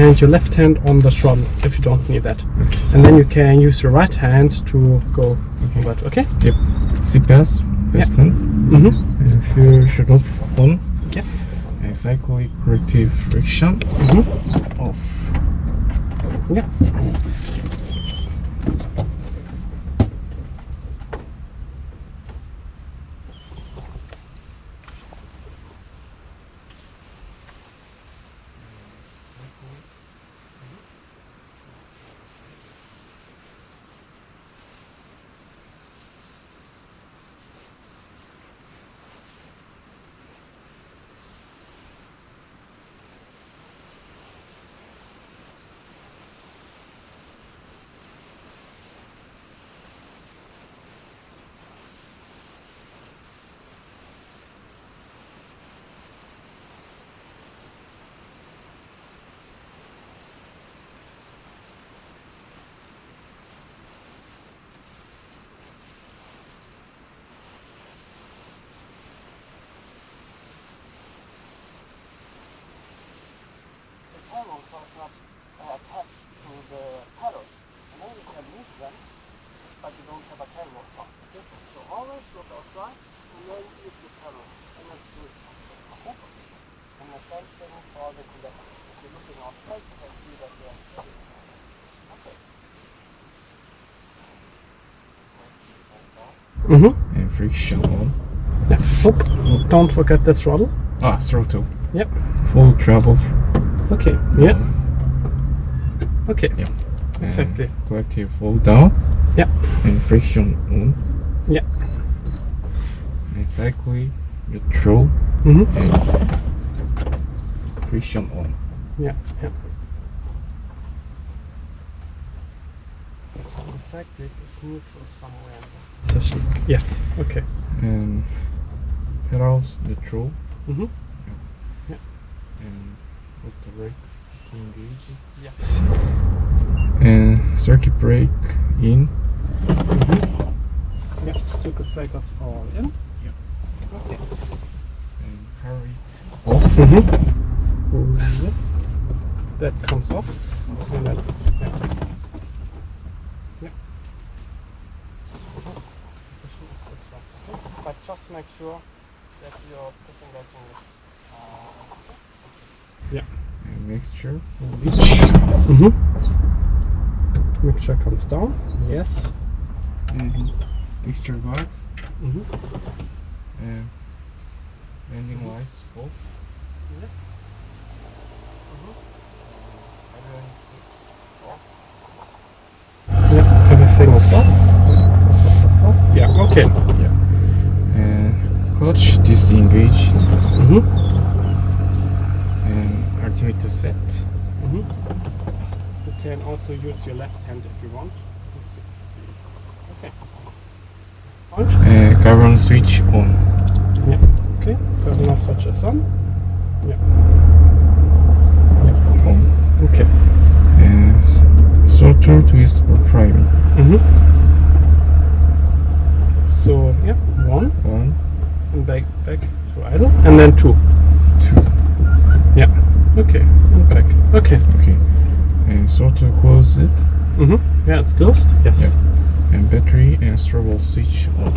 and your left hand on the throttle if you don't need that. And then you can use your right hand to go forward, okay? Yep. CPAS, piston. Fuel shut off on. Yes. Cyclic corrective friction. Off. Yeah. Tailwheels are not attached to the pedals, and then you can move them, but you don't have a tailwheel top. Okay? So always look outside, and then use the pedal, and that's good. Okay? And the same thing for the conductors. If you're looking outside, you can see that they are steady. Okay. And friction on. Yeah. Oop. Don't forget the throttle. Throttle. Yep. Full travel. Okay. Yeah. Okay. Yeah. Exactly. Collective fall down. Yeah. And friction on. Yeah. And cyclic neutral. And friction on. Yeah. Yeah. The cyclic is neutral somewhere in the session. Yes. Okay. And pedals neutral. Yeah. And with the brake disengage. Yes. And circuit brake in. Yeah. Circuit breakers all in. Yeah. Okay. And carry it off. Yes. That comes off. And then, yeah. Position is this one. Okay. But just make sure that your disengaging is. Yeah. And mixture. Mixture comes down. Yes. And mixture guard. And landing lights off. Yeah. Yeah. Everything is off. Yeah. Okay. Yeah. And clutch disengage. And altimeter set. You can also use your left hand if you want. Okay. Next point. And carbon switch on. Yeah. Okay. Governor switch is on. Yeah. On. Okay. And sorter twist for priming. So yeah, one One, and back to idle, and then two. Yeah. Okay. And back. Okay. Okay. And sorter close it. Yeah, it's closed. Yes. Yeah. And battery and throttle switch on.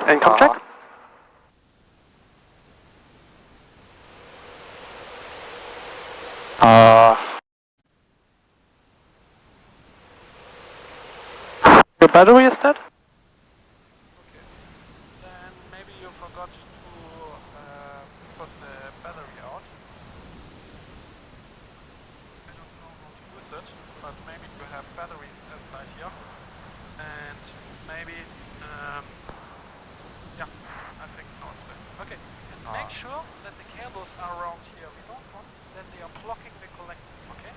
Income check. Your battery is dead? Okay. Then maybe you forgot to put the battery out. I don't know how to use it, but maybe you have batteries inside here. And maybe, yeah, I think now it's better. Okay, and make sure that the cables are around here. We don't want that they are blocking the collector, okay?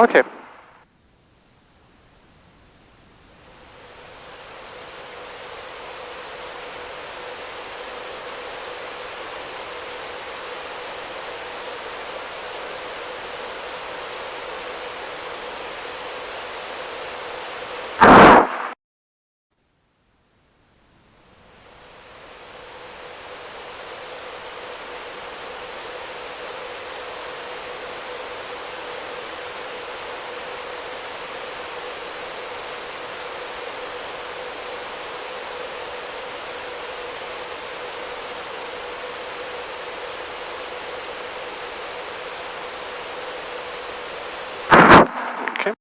Okay. Okay.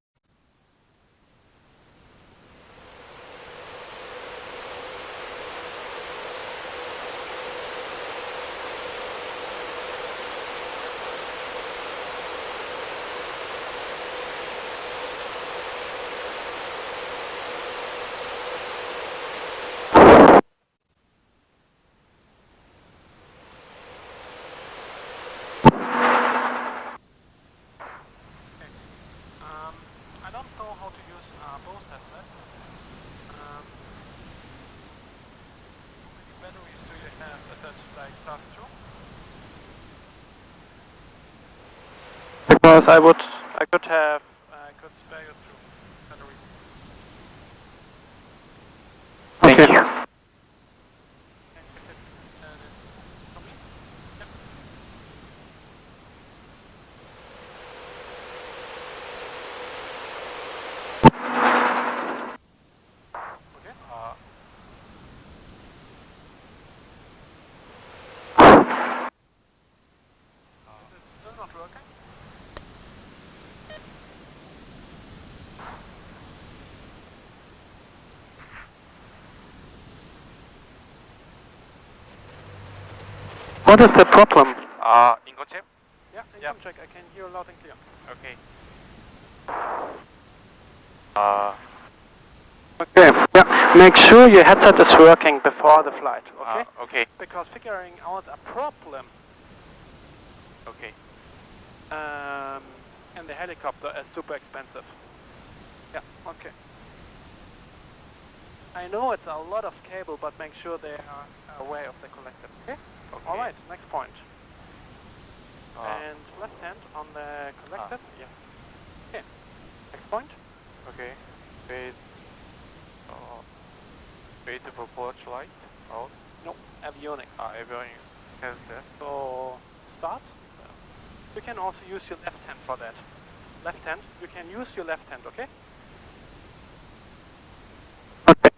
I don't know how to use both headsets. How many batteries do you have? Is that like class 2? Because I could have. I could spare you 2 batteries. Okay. Can you fit it for me? Yep. Okay. Is it still not working? What is the problem? Income check? Yeah, income check. I can hear loud and clear. Okay. Okay. Yeah. Make sure your headset is working before the flight. Okay. Okay. Because figuring out a problem Okay. in the helicopter is super expensive. Yeah, okay. I know it's a lot of cable, but make sure they are aware of the collector. Okay? Okay. Alright, next point. And left hand on the collector. Yes. Okay. Next point. Okay. Wait. Wait for porch light. Out. No, avionics. Everyone has that. So, start. You can also use your left hand for that. Left hand. You can use your left hand, okay? Okay.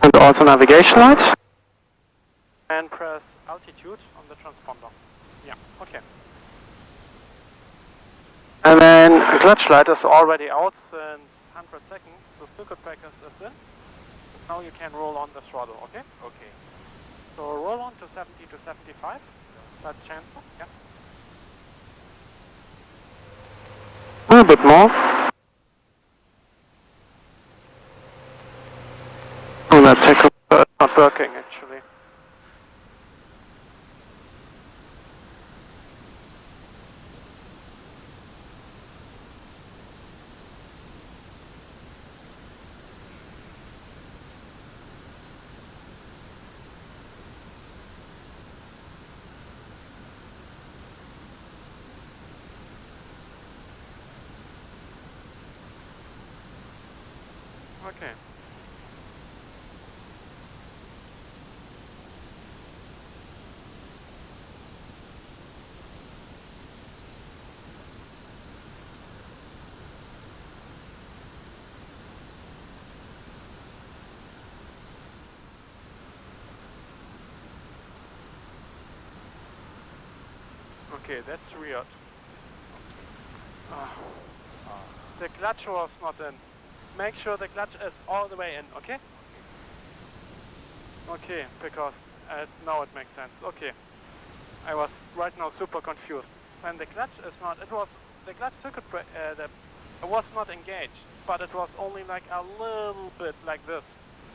And also navigation lights. And press altitude on the transponder. Yeah, okay. And then clutch light is already out. Since 100 seconds, so circuit breaker is in. Now you can roll on the throttle, okay? Okay. So roll on to 70 to 75. That chance, yeah. A bit more. Oh, that tackle not working actually. Okay. Okay, that's weird. The clutch was not in. Make sure the clutch is all the way in, okay? Okay, because now it makes sense. Okay. I was right now super confused. When the clutch is not, the clutch circuit it was not engaged, but it was only like a little bit like this.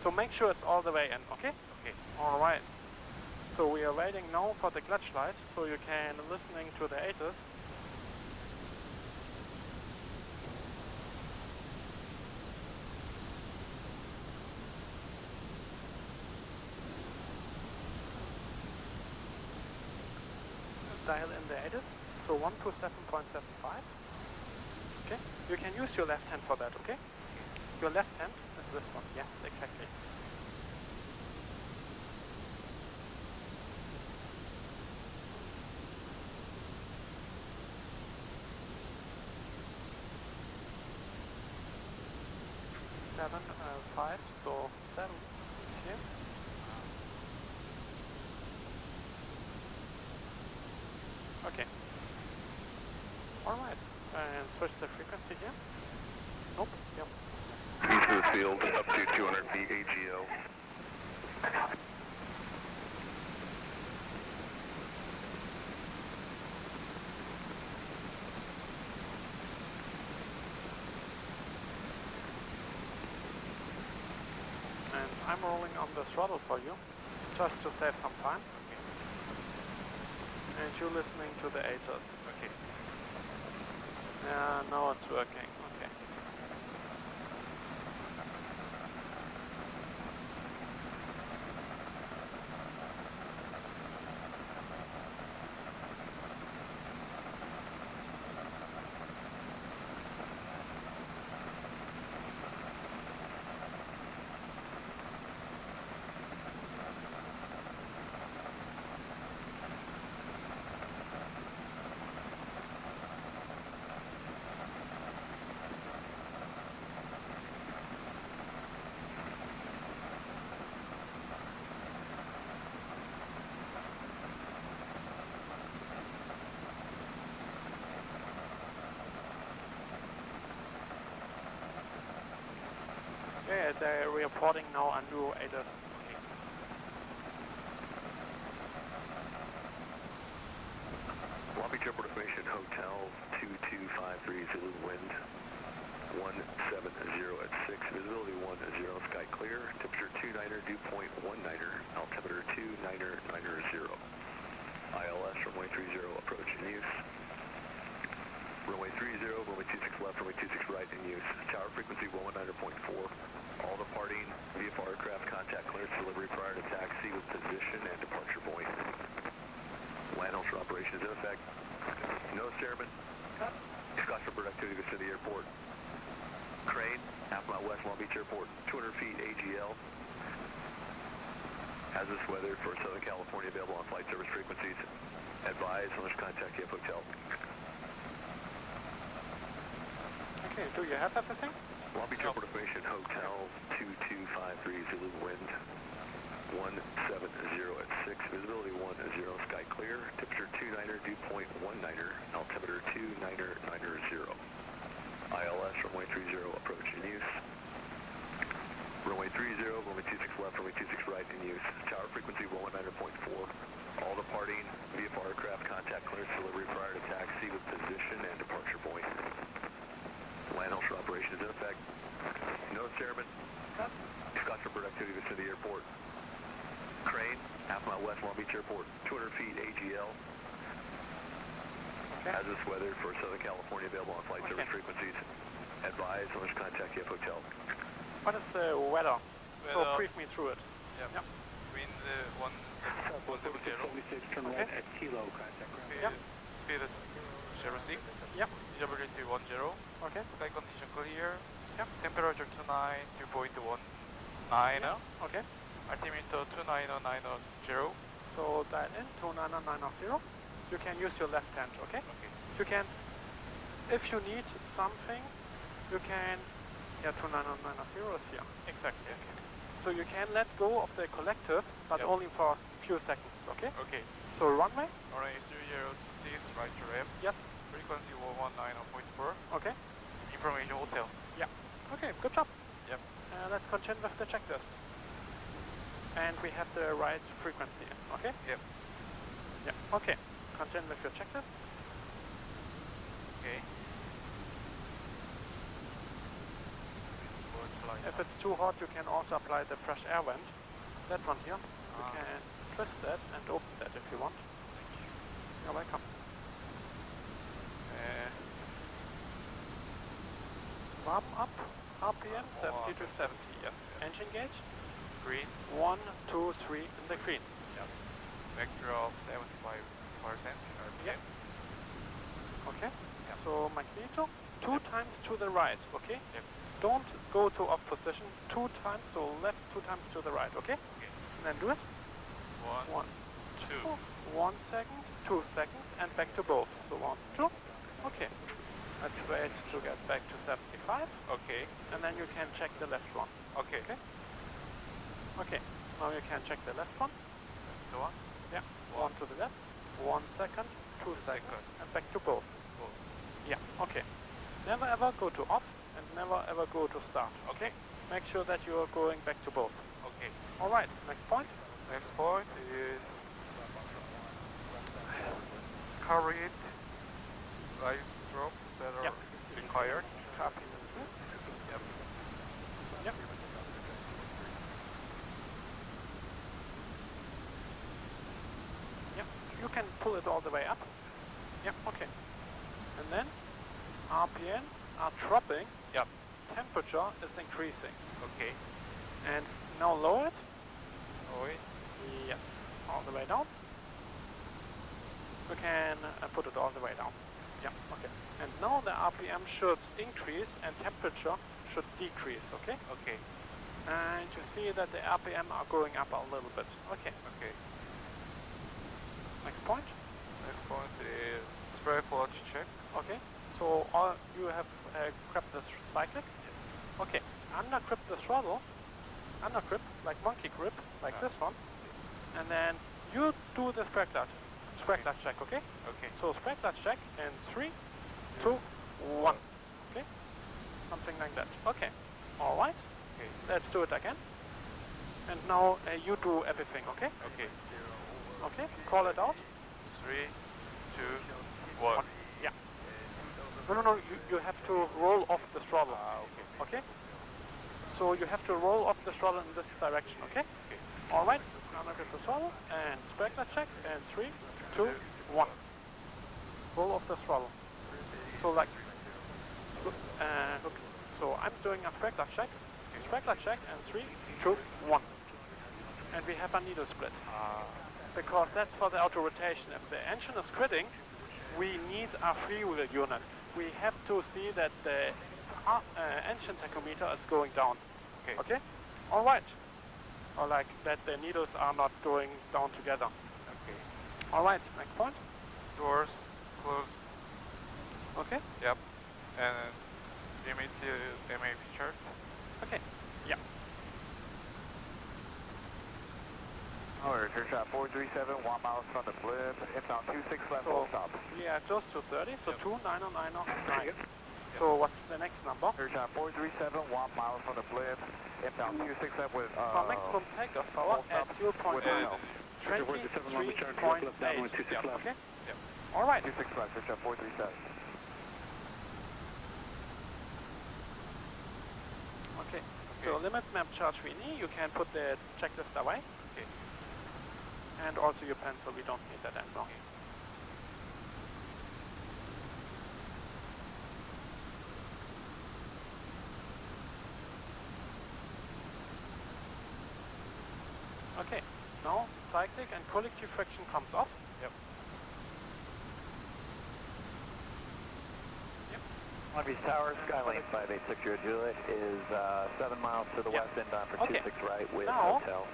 So make sure it's all the way in, okay? Okay. Alright. So we are waiting now for the clutch light, so you can listening to the ATIS. Dial in the ATIS, so 127.75. Okay, you can use your left hand for that, okay? Your left hand is this one, yes, exactly. Seven, 5, so 7, okay. Okay. Alright, and switch the frequency here. Nope, yep. East of the field, up to 200 feet, AGO. And I'm rolling on the throttle for you, just to save some time. And you're listening to the ATIS. Okay. Yeah, now it's working, okay. Okay, they're reporting now a new ATIS. Okay. Long Beach Airport Information Hotel 2253 Zulu wind 170 at 6, visibility 10, sky clear, temperature 29er, dew point 19er, altimeter 2990. ILS runway 30 approach in use. Runway 30, runway 26 left, runway 26 right in use. Tower frequency 119.4. All departing VFR aircraft contact clearance delivery prior to taxi with position and departure point. Land ultra operation is in effect. Nose airman. Scotch for bird activity to the airport. Crane, half mile west Long Beach Airport, 200 feet AGL. Hazardous weather for Southern California available on flight service frequencies. Advise unless contact KF Hotel. Okay, do you have everything? Long Beach Airport Information Hotel 2253 Zulu wind 170 at 6, visibility 10, sky clear, temperature 29er, dew point 19er, altimeter 2990. ILS runway 30 approach in use. Runway 30, runway 26 left, runway 26 right in use. Tower frequency 119.4. All departing VFR aircraft contact clearance delivery prior to taxi with position and departure point. Land ultra operation is in effect. Nose airman. Scotch for bird activity to the airport. Crane, half mile west Long Beach Airport, 200 feet AGL. Okay. Hazardous weather for Southern California available on flight service frequencies. Advise unless contact KF Hotel. What is the weather? So Weather. brief me through it. Yep. Yep. Wind 170. turn Okay. right at Kilo, contact ground. Speed, Yep. speed is 06. Yep. GWT 10. Okay. Sky condition clear. Yep. Temperature 29, dew point 19. Yeah. Okay. Altimeter 29090. So dial in 29990. You can use your left hand, okay? Okay. You can, if you need something, you can, yeah, 29990 is here. Exactly. Okay. So you can let go of the collective, but Yep. only for a few seconds, okay? Okay. So runway? Runway 006, right to ramp. Yes. Frequency 119.4. Okay. Information hotel. Okay, good job. Yep. Let's continue with the checklist. And we have the right frequency, okay? Yep. Yeah, okay. Continue with your checklist. Okay. Forward flight. If it's too hot, you can also apply the fresh air vent. That one here. You Ah. can twist that and open that if you want. You're welcome. Warm up, RPM 70 to 70, yes. Engine gauge, Green. 1, 2, 3 in the green. Vector of 75%. Yeah. Okay. Yep. So magneto, 2 times to the right, okay? Yep. Don't go to off position, 2 times, so left 2 times to the right, okay? Okay. And then do it. 1, 2. 1 second, 2 seconds, and back to both. So 1, 2. Okay. Let's wait to get back to 75, Okay. and then you can check the left one. Okay. Okay. Okay. Now you can check the left one. The one. Yeah. 1 to the left. 1 second, 2 seconds, second. and back to both. Both. Yeah. Okay. Never ever go to off, and never ever go to start. Okay. Make sure that you are going back to both. Okay. All right. Next point. Next point is carry it. Rise drop that are Yep. required. Copy. Yep. Yep. Yep. You can pull it all the way up. Yep. Okay. And then RPM are dropping. Yep. Temperature is increasing. Okay. And now lower it. Oh wait. Yes. All the way down. You can put it all the way down. Yeah. Okay. And now the RPM should increase and temperature should decrease. Okay. Okay. And you see that the RPM are going up a little bit. Okay. Okay. Next point. Next point is spray clutch check. Okay. So all you have grabbed the cyclic. Okay. Under grip the throttle. Under grip, like monkey grip, like Ah. this one. And then you do the spray clutch. Spray clutch check. Okay. Okay. So spray clutch check in 3, 2, 1. Okay. Something like that. Okay. All right. Okay. Let's do it again. And now you do everything. Okay. Okay. Okay. Call it out. 3, 2, 1. Yeah. No. You have to roll off the throttle. Okay. Okay. So you have to roll off the throttle in this direction. Okay. Okay. All right. Now look at the throttle and spray clutch check. And 3, 2, 1. Roll off the throttle. So like. Look. So I'm doing a spray clutch check. Spray clutch check and 3, 2, 1. And we have a needle split. Because that's for the auto rotation. If the engine is quitting, we need a freewheel unit. We have to see that the engine tachometer is going down. Okay. Okay? All right. Or like that the needles are not going down together. Okay. All right. Next point. Doors closed. Okay. Yep. And limit MAP chart. Okay. Yeah. Alright, Air shot 437, 1 mile from the blimp, inbound 26 left, So full stop. we are close to 30. So Yep. 29099. Yep. So what's the next number? Air shot 437, 1 mile from the blimp, inbound 26 left with, For maximum takeoff power at 0.9. with 23.8. Yep. Okay. Yep. All right. 26 left, Air shot 437. Okay. So limit map charge VNE, you can put the checklist away. Okay. And also your pencil, we don't need that anymore. Okay. Now cyclic and collective friction comes off. Yep. Long Beach Tower, Skylane 586 Juliet is 7 miles to the Yeah. west, inbound for Okay. 26 right with Now- hotel.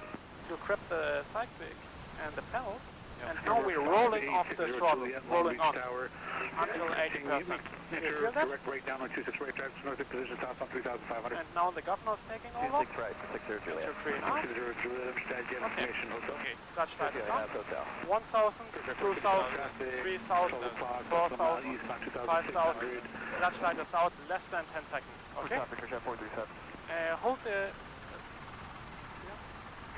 You grab the cyclic and the pedal And now we're rolling off the throttle, rolling on until 80%. Can you feel that? Direct right down on 26 right, drive north of position south on 3,500. And now the governor's taking over. 6 right, 60 Juliet. 2, 3 now. 60 Juliet, understand, get information, hotel. Okay. Clutch slide is on. Hotel. 1,000, 2,000, 3,000, 4,000, 5,000. Clutch slide is out, less than 10 seconds. Okay? Hold the...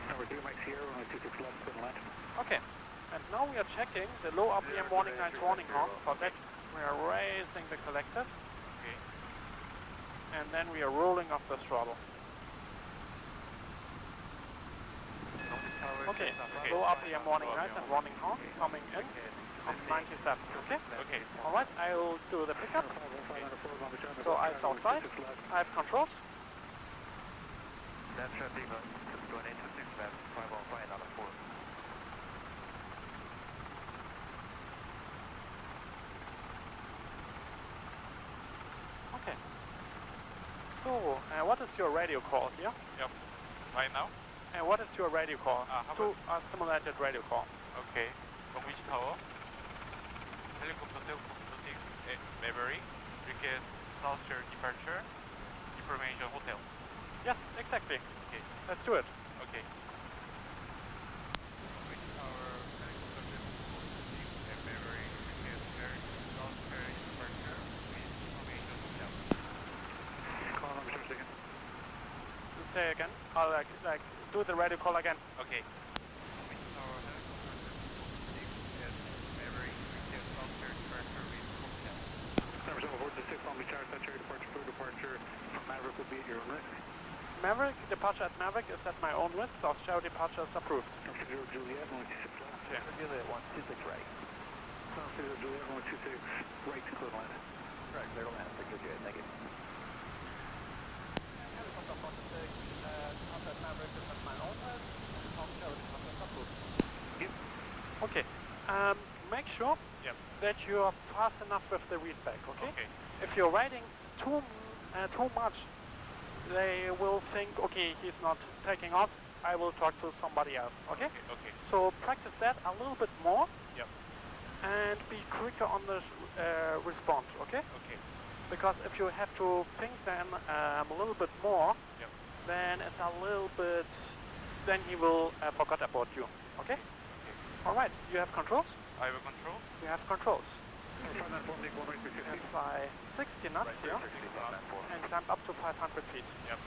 Number 3, Mike Sierra, only 26 left, clear to land. Okay. And now we are checking the low RPM warning light warning horn. For that, we are raising the collective. Okay. And then we are rolling off the throttle. Okay. Low RPM warning light and warning horn coming in on 97. Okay? Okay. Alright, I will do the pickup. So eyes outside. I have controls. Left traffic on 2826 left, 515 out of 4. Okay. So, what is your radio call here? Yep. Right now? And what is your radio call? How To a simulated radio call. Okay. From which tower? Helicopter 6 Mayberry. Request South Shore departure. Information hotel. Yes, exactly. Okay. Let's do it. Okay. Which tower? Helicopter 6 Mayberry. Request South Shore departure with information hotel. Call number 6 again. Say again. I'll like do the radio call again. Okay. Which tower? Helicopter 6 Mayberry. Request South Shore departure with hotel. Number 746, Long Beach Tower, South Cherry departure, through departure from Maverick will be at your own risk. Maverick, departure at Maverick is at my own risk. South Cherry departure is approved. Number 0 Juliet, 126 left. Okay. Juliet, 126 right. Number 0 Juliet, 126 right to clear to land. Right, clear to land, 6 Juliet, thank you. Helicopter 46, departure at Maverick is at my own risk. South Cherry departure is approved. Yep. Okay. Make sure that you are fast enough with the readback, okay? Okay. If you're riding too much, they will think, okay, he's not taking off, I will talk to somebody else, okay? Okay. So practice that a little bit more. Yep. And be quicker on the response, okay? Okay. Because if you have to think them a little bit more, Yep. then it's a little bit, then he will forget about you, okay? Alright, you have controls? I have controls. You have controls. Number 594, make 1 right, 350. And fly 60 knots here, and climb up to 500 feet. Yep.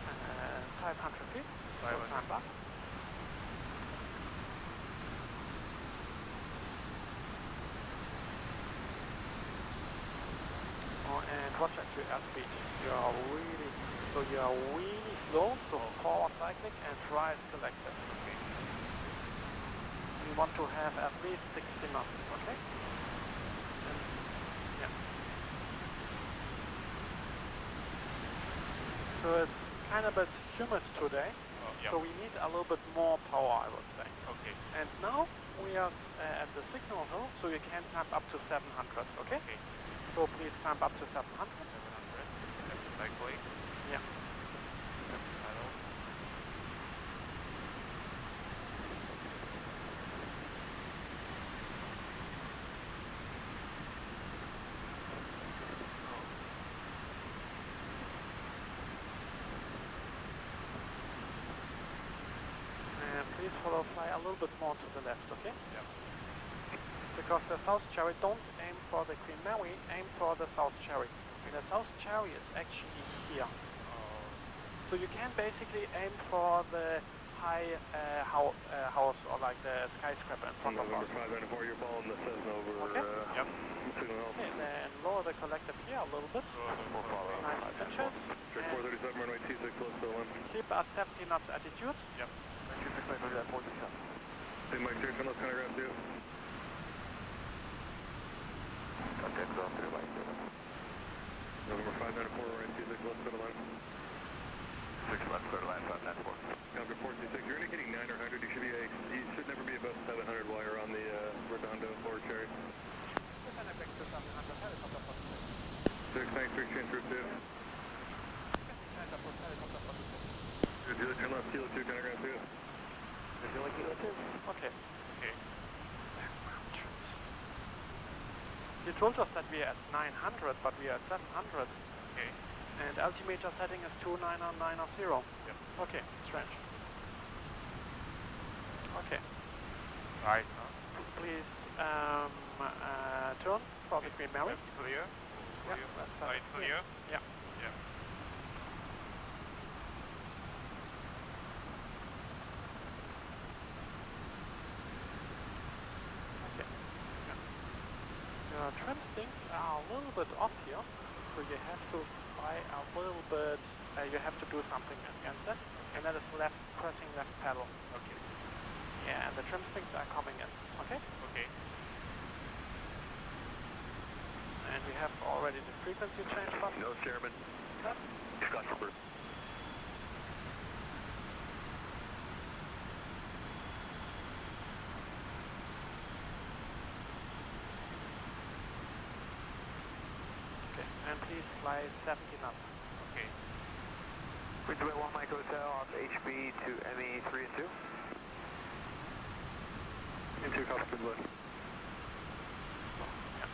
And 500 feet. So 500. climb back. And watch at your airspeed. You are really slow, so forward cycling and rise selective. Okay. You want to have at least 60 knots, okay? And, yeah. So it's kind of a bit humid today, so we need a little bit more power, I would say. Okay. And now we are at the signal hill, so you can climb up to 700, okay? Okay. So please climb up to 700. 700. Left cycling. Yeah. Left paddle. And please follow fly a little bit more to the left, okay? Yep. Because the South Cherry, don't aim for the Queen Mary, aim for the South Cherry. And the South Cherry is actually here. So you can basically aim for the high house or like the skyscraper in front of us. November 594, you're following the Cessna over Okay. Yep. Signal Hill. Okay, then lower the collective here a little bit. 9 inches. Check 437, runway 26, close to the limb. Keep at 70 knots attitude. Yep. Hey, Mike, Jason, let's kind of grab you. Okay, go through like November 594, runway 26, close to the line. 6 left, clear to land, 594. Calgary 426, you're indicating 900 Okay. Okay. You told us that we are at 900, but we are at 700. Okay. And altimeter setting is 299.0. Yep. Okay, strange. Okay. Right. Please turn for the Queen Mary. Left clear. Yeah, Clear. left Right clear. Yeah. Yeah. Okay. Yeah. Your trim stinks are a little bit off here, so you have to fly a little bit. You have to do something against it, and that is pressing left pedal. Okay. Yeah, and the trim stinks are coming in. Okay. Okay. And we have already the frequency change button. No, Chairman. Yep. Scottsburg. Okay, and please fly 70 knots. Okay. Bridgeway 1 Mike Hotel off HB to ME 3 and 2. Into Scottsburg Blue. Yeah.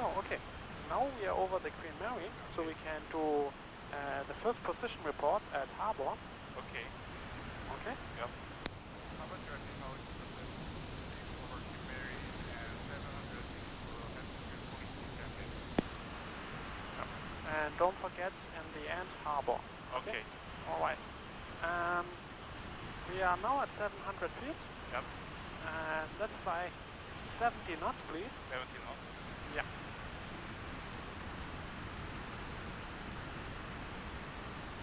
Oh, okay. Now we are over the Queen Mary, so we can do the first position report at harbor. Okay. Okay. Yep. How about your technology process over Queen Mary and 700 for passenger 42 traffic? And don't forget in the end harbor. Okay. All right. We are now at 700 feet. Yep. And let's fly 70 knots, please. 70 knots. Yeah.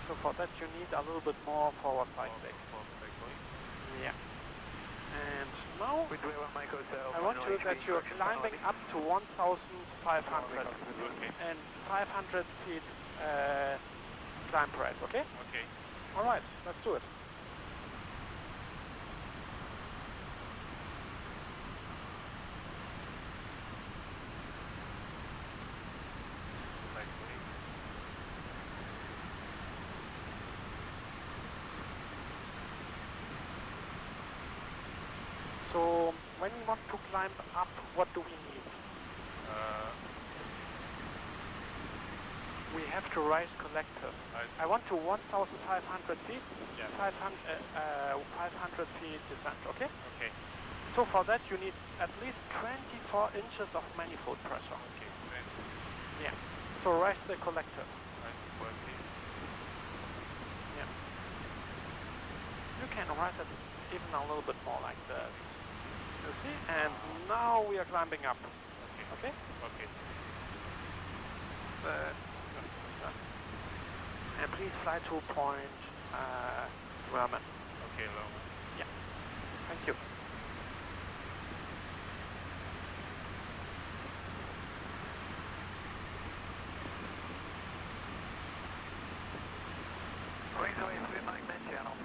So for that you need a little bit more forward cycling. Yeah. And now Bridgeway 1 Mike Hotel. I want you that you're climbing up to 1,500 Okay. and 500 feet climb rate, okay? Okay. All right, let's do it. Cycling. So when we want to climb up, what do we need? We have to rise collective. I want to 1,500 feet, Yeah. 500 feet descent, okay? Okay. So for that you need at least 24 inches of manifold pressure. Okay. Then Yeah. So rise the collective. nice quality. Yeah. You can rise it even a little bit more like this. You see? And now we are climbing up. Okay. Okay? Okay. And please fly to point Vermin. Okay, low. Yeah. Thank you. Queensway 3 Mike Med Channel.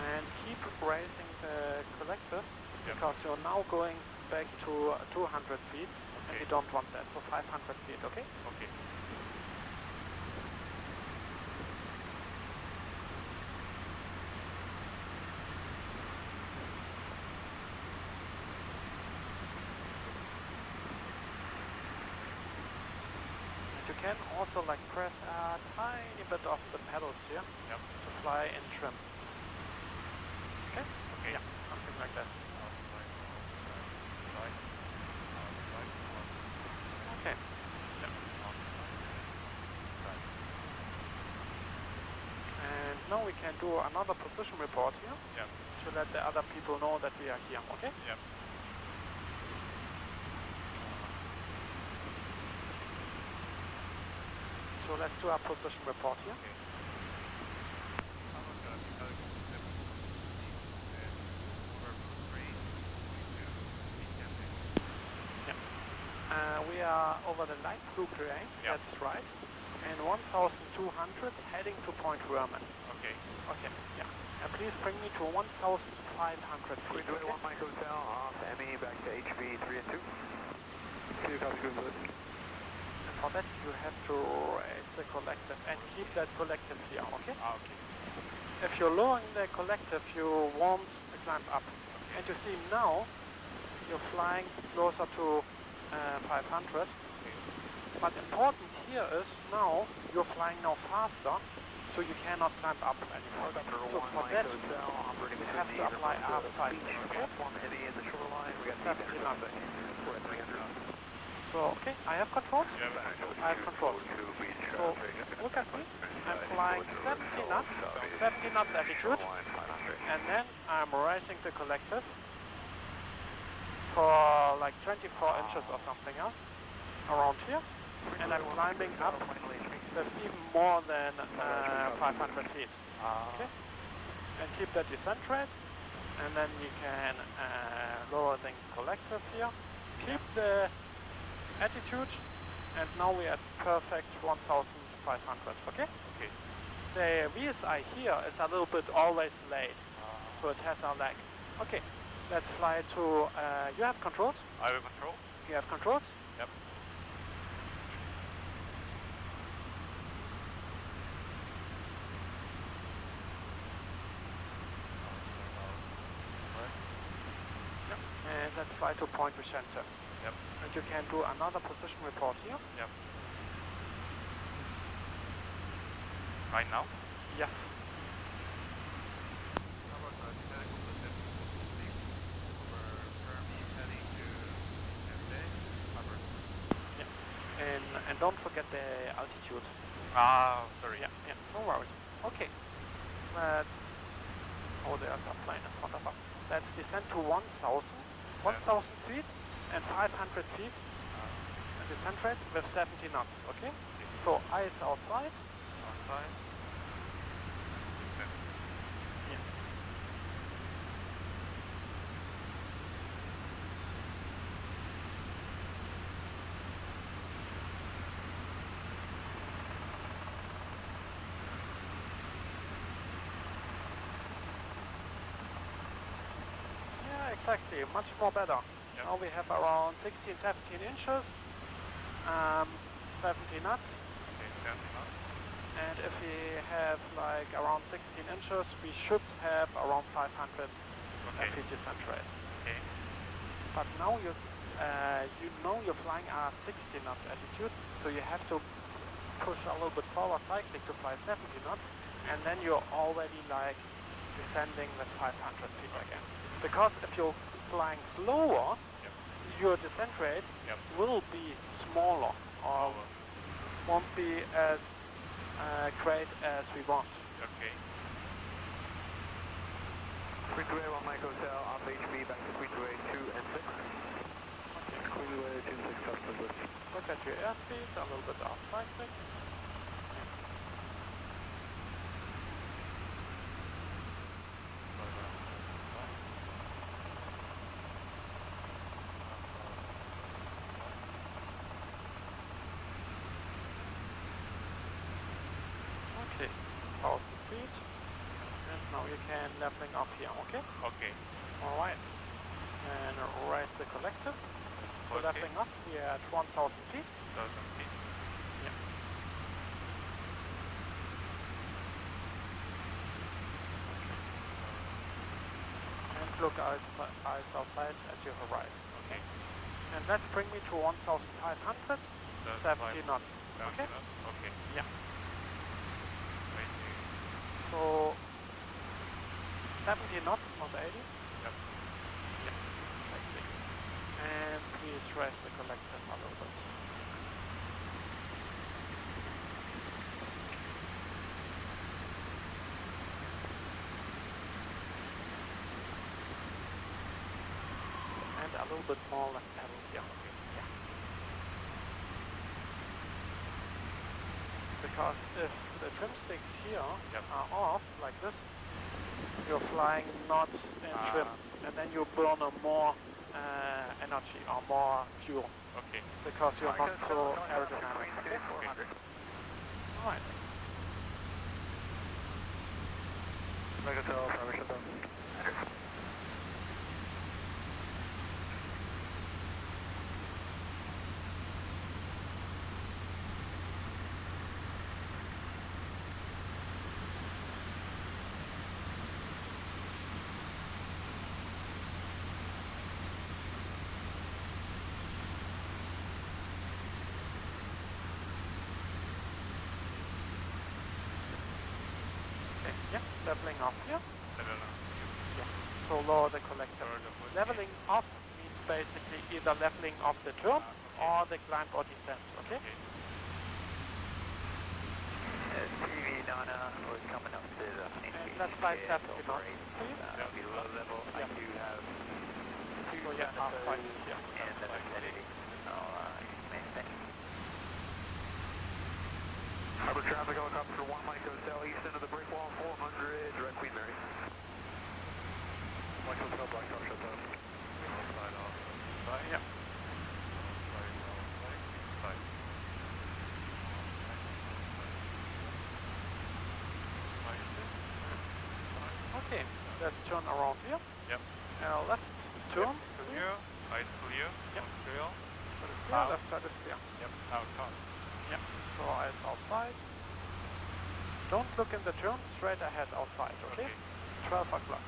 And keep raising the collective Yep. because you're now going back to 200 feet and Okay. we don't want that. So 500 feet, okay? Okay. And you can also like press a tiny bit of the pedals here Yep. to fly in trim. Okay? Okay. Yeah, something like that. Outside, outside, outside, outside, Okay. outside. And now we can do another position report here Yep. to let the other people know that we are here, okay? Yep. So let's do our position report here. Okay. How about technology system and over Blue Ray to We are over the light blue terrain, Yeah. that's right. And 1,200 heading to Point Werman. Okay. Okay, yeah. And please bring me to 1,500 feet. Queensway Okay? 1 Mike Hotel, off ME back to HV 3 and 2. 2 copy Queensway. And for that you have to raise the collective and keep that collective here, okay? Okay. If you're lowering the collective, you won't climb up. And you see now, you're flying closer to 500. But important here is now, you're flying now faster, so you cannot climb up anymore. So for that, you have to apply outside. Okay? Heavy in the shoreline. We got 70 knots. So, okay, I have controls. You have control. I have controls. So, look at me. I'm flying 70 knots, 70 knots altitude, and then I'm raising the collective for like 24 inches or something else, around here, and I'm climbing up with even more than 500 feet. Okay? And keep that descent rate, and then you can lower the collective here, keep the attitude, and now we're at perfect 1,500, okay? Okay. The VSI here is a little bit always late, so it has a lag. Okay, let's fly to, you have controls? I have control. You have controls? Yep. Yep. And let's fly to Point Vicente. Yep. And you can do another position report here. Yep. Right now? Yes. How about technical position? Over Fermi heading to MJ. Cover. And don't forget the altitude. Ah, sorry. Yeah, yeah, no worries. Okay. Let's, oh, there's a plane in front of us. Let's descend to 1,000 feet and 500 feet. And descent rate with 70 knots, okay? So eyes outside. Outside. Descend. Yeah. Yeah, exactly. Much more better. Yep. Now we have around 16, 17 inches, 70 knots. Okay, 70 knots. And if we have like around 16 inches, we should have around 500 Okay. feet descent rate. Okay. But now you know you're flying at 60 knots altitude, so you have to push a little bit forward cycling to fly 70 knots, and then you're already like descending with 500 feet again. Because if you're flying slower, Yep. your descent rate Yep. will be smaller or won't be as great as we want. Okay. Queensway 1 Mike Hotel, off HV back to Queensway 2 and 6. Queensway 2 and 6 customers. Look at your airspeed, a little bit off cycling. Okay, 1,000 feet. And now you can leveling up here, okay? Okay. Alright. And raise the collective. So Okay. leveling up, we are at 1,000 feet. 1,000 feet. Yeah. And look eyes outside at your horizon. Okay. And let's bring me to 1,500, 70 knots. 70 Okay? knots. Okay. Yeah. Waiting. So 70 knots, not 80. Yep. Yeah, exactly. And please raise the collective a little bit. And a little bit more left pedal here. Yeah. Because if the trim sticks here Yep. are off, like this, you're flying not in trim, and then you burn more energy or more fuel Okay. because you're not so aerodynamic. Okay? Okay. Alright. Megatel, primary shutdown. Okay, yeah, leveling off here. I don't know. Yes, so lower the collector. Lower the foot. Leveling off means basically either leveling off the turn or the climb or descent, okay? Okay. TV Donna, we're coming up to the And let's fly 70 knots, please. below level. I do have So yeah, half five here. and the vicinity. Maintain. Harbor traffic helicopter 1 Mike Hotel east end of the break wall 400, direct Queen Mary. Mike Hotel, Black Hawk shutdown. Outside also. Right, yeah. Outside, inside. Okay, let's turn around here. Yep. Left turn, Clear. please. Right clear. Yep. Front clear. That is clear, Out. left side is clear. Yep. Out. Yeah, so eyes outside. Don't look in the turn, straight ahead outside, okay? 12 o'clock.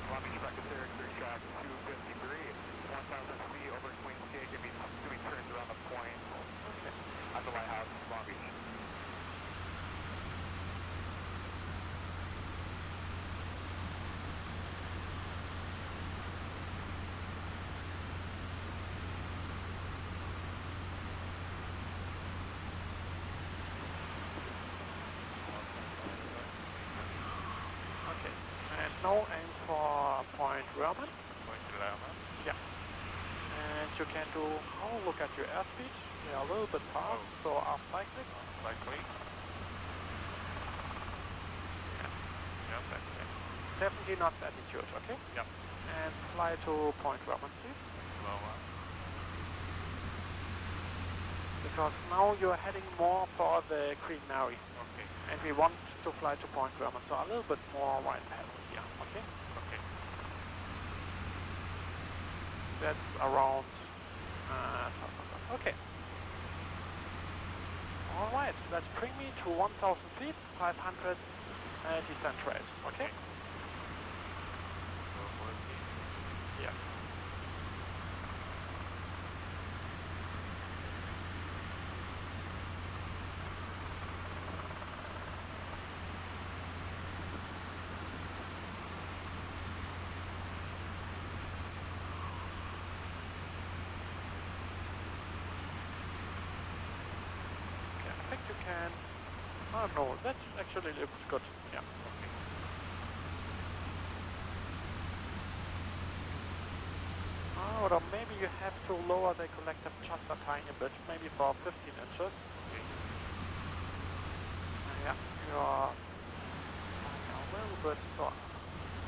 Long Beach Secretary, 3 track 253, 1,000 feet over Queen's Gate, give me 2 turns around the point Okay. at the lighthouse, Long Beach. Okay, and now aim for Point Vermin. Point 11. Yeah. And you can do, oh, look at your airspeed. You're a little bit fast, so off cycling. Cycling. Yeah, cycling. 70 knots altitude, okay? Yep. And fly to Point Vermin, please. Lower. Because now you're heading more for the Queen Mary. Okay. And we want to fly to Point Vermin, so a little bit more right ahead here, okay? Okay. That's around, okay. Alright, let's bring me to 1,000 feet, 500 descent rate, okay? Go for it. Yeah. Okay, I think you can, oh no, that actually looks good, yeah. Okay. Oh, or maybe you have to lower the collective just a tiny bit, maybe for 15 inches. Okay. Yeah, you're flying a little bit, so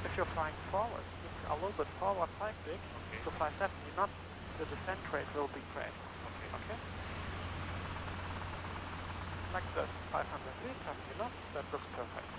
if you're flying forward, a little bit forward cyclic, Okay. to fly 70 knots, the descent rate will be great. Okay. Okay? Like this, 500 feet, 70 knots, that looks perfect.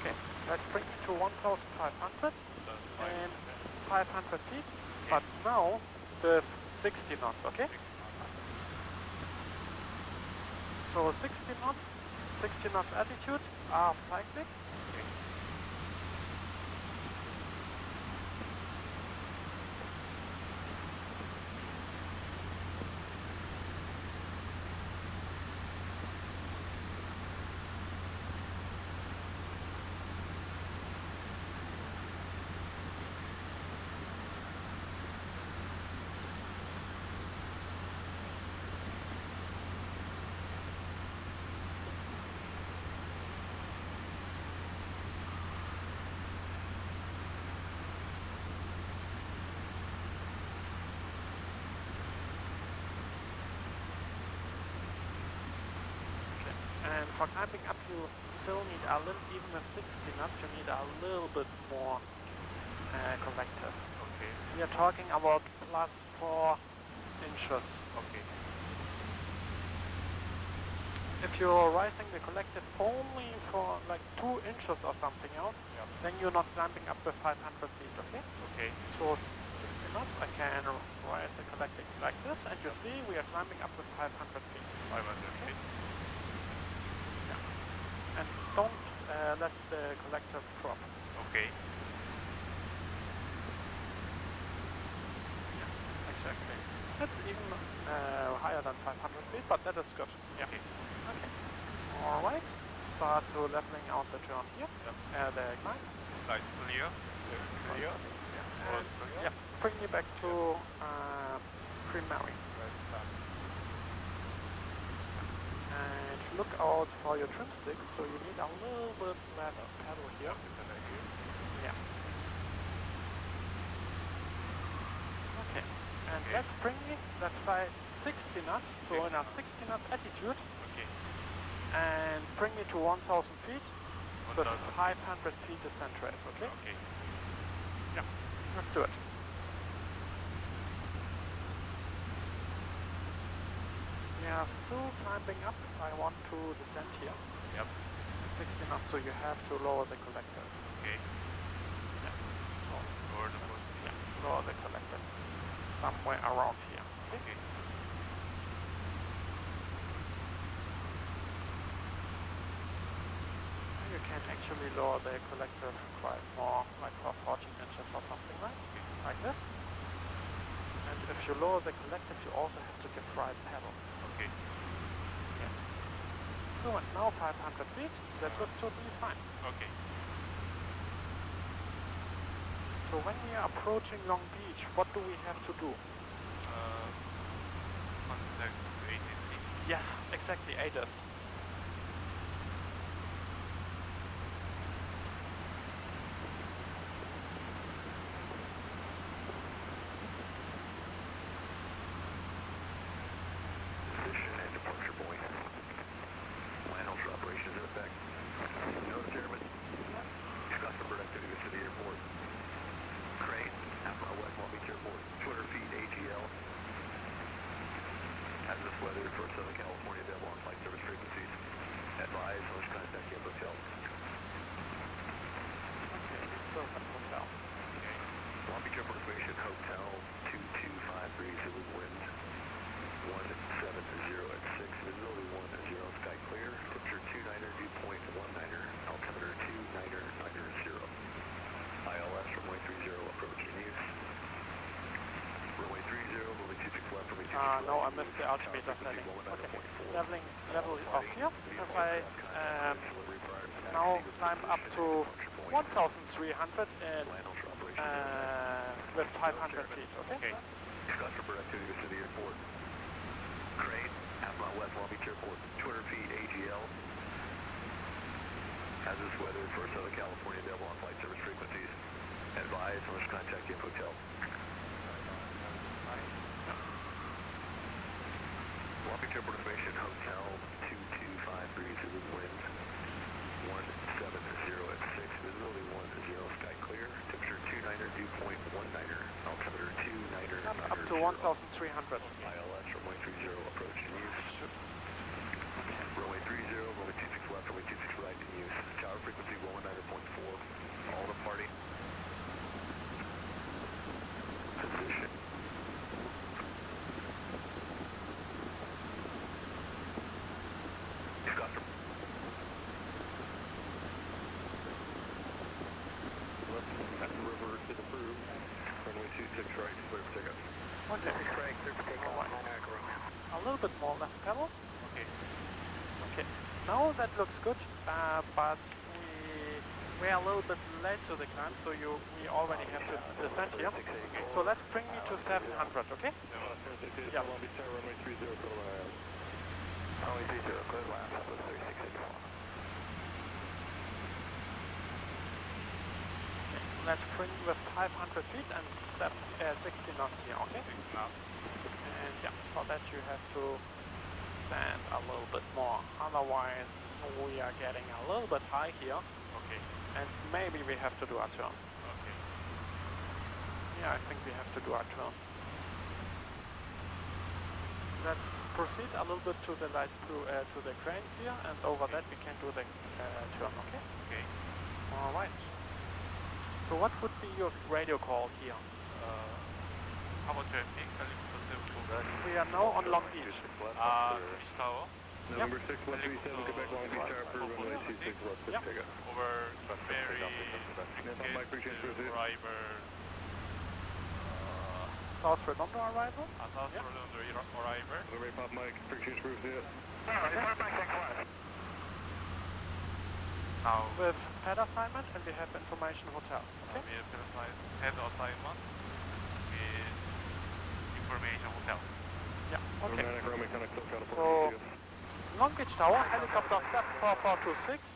Okay, let's bring it to 1,500 That's and 500. 500 feet, but now with 60 knots, okay? 6 knots. So 60 knots altitude, half cyclic. Okay. for climbing up you still need a little, even with 60 knots, you need a little bit more collective. Okay. We are talking about plus 4 inches. Okay. If you're raising the collective only for like 2 inches or something else, Yep. then you're not climbing up with 500 feet, okay? Okay. So 60 knots, I can raise the collective like this, and you see we are climbing up with 500 feet. 500 feet. Yeah. And don't let the collective drop. Okay. Yeah, exactly. That's even higher than 500 feet, but that is good. Yeah. Okay. Okay. Alright. Start to leveling out the turn here. Yep. The climb. Side clear. Left clear. And, All clear. yeah. Bring me back to Primary. Right start. And look out for your trim stick, so you need a little bit leather pedal here. Is that idea? Yeah. Okay. And Okay. let's bring me, let's try 60 knots, so in a 60 knot attitude, Okay. and bring me to 1000 feet with 1000. 500 feet descent rate, okay? Okay. Yeah, let's do it. We are still climbing up. I want to descend here. Yep. 60 knots, so you have to lower the collector. Okay. Yeah. So, Over the post. yeah, lower the collector. Somewhere around here. Okay? Okay. You can actually lower the collector quite more, like for 14 inches or something like this. And if you lower the collective, you also have to give right pedal. Okay. Yeah. So and now 500 feet, that looks totally fine. Okay. So when we are approaching Long Beach, what do we have to do? Contact agency. Yes, exactly, ADIS. Position and departure point. Land ultra operations in effect. Notice airman. Scott from Burdick to the airport. Crane, half mile west Long Beach Airport. 200 feet AGL. Hazardous weather for Southern California, available on flight service frequencies. Advise, launch contact Camp Hotel. Okay, so hotel. Okay. Long Beach Airport Station Hotel 2253, Zulu wind 170 at 6, visibility 10, sky clear, temperature 29er, dew point 19er, altimeter 2990. ILS runway 30, approach in use. Runway 30, runway 26 left, runway 26 right. No, I missed the altimeter setting. Okay, level off here. If I now climb up to 1,300 and with 500 feet, okay? Okay. Scott from Burdick to the airport. Crane, half mile west Long Beach Airport, 200 feet AGL. Hazardous weather for Southern California, available on flight service frequencies. Advise, launch contact Camp Hotel. Long Beach Airport Information Hotel 2253, Zulu wind 170 at 6, visibility 10, sky clear, temperature 29er, dew point 19er, altimeter 29er. Up to 1,300. ILS runway 30, approach in use. Runway 30, runway 26 left, runway 26 right in use. Tower frequency 119.4. All departing. Position. Scott from left at the river is approved. Runway 26 right, clear for takeoff. Okay. Craig, clear for takeoff. A little bit more left pedal. Okay. Okay. Now that looks good, but we are a little bit late to the climb, so we already have to descend here. So let's bring me to 700, okay? Yeah. Runway 30, Runway 30, clear last, up to 3684. Let's bring with 500 feet and 60 knots here, okay? 6 knots. And yeah, for that you have to stand a little bit more, otherwise we are getting a little bit high here, Okay. and maybe we have to do a turn. Okay. Yeah, I think we have to do a turn. Let's proceed a little bit to the right to the cranes here, and over that we can do the turn. Okay. Okay. All right. So what would be your radio call here? How about traffic? Helicopter We are now on Long Beach. Beach Tower. November 6, 137, Quebec, Long Beach Tower, approved, runway 26 left, Yep. take off. Over very Mike, appreciate your visit. driver. South Redondo arrival. South Yep. Orlando arriver. November 8, Pop Mike, appreciate your visit. Now With pad assignment, and we have information hotel. Okay. we have head assignment with information hotel. Yeah. Okay. Romantic, Roman, connect, California. So Long Beach Tower, helicopter 74426,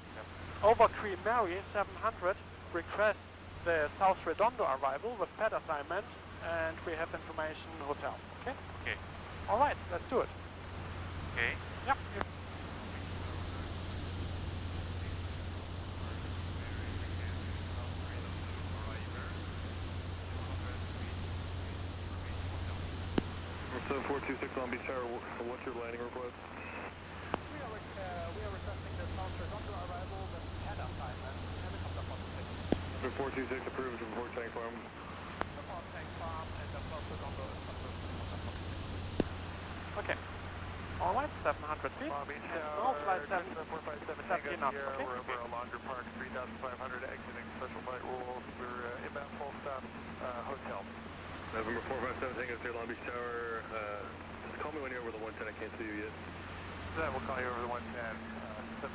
over Queen Mary 700, request the South Redondo arrival with pad assignment, and we have information hotel. Okay. Okay. All right. Let's do it. Okay. Yep. So 426 Long Beach Tower, what's your landing request? We are requesting the South Redondo arrival with pad assignment, helicopter 46. For 426 approved, report tank farm. Support tank farm, and the South Redondo is approved. Okay. All right. 700 feet. No flight 17 knots. Okay. We're over Alondra Park, 3,500, exiting special flight rules. We're inbound full stop, hotel. November 457, Tango State, Long Beach Tower. Just call me when you're over the 110, I can't see you yet. Yeah, we'll call you over the 110,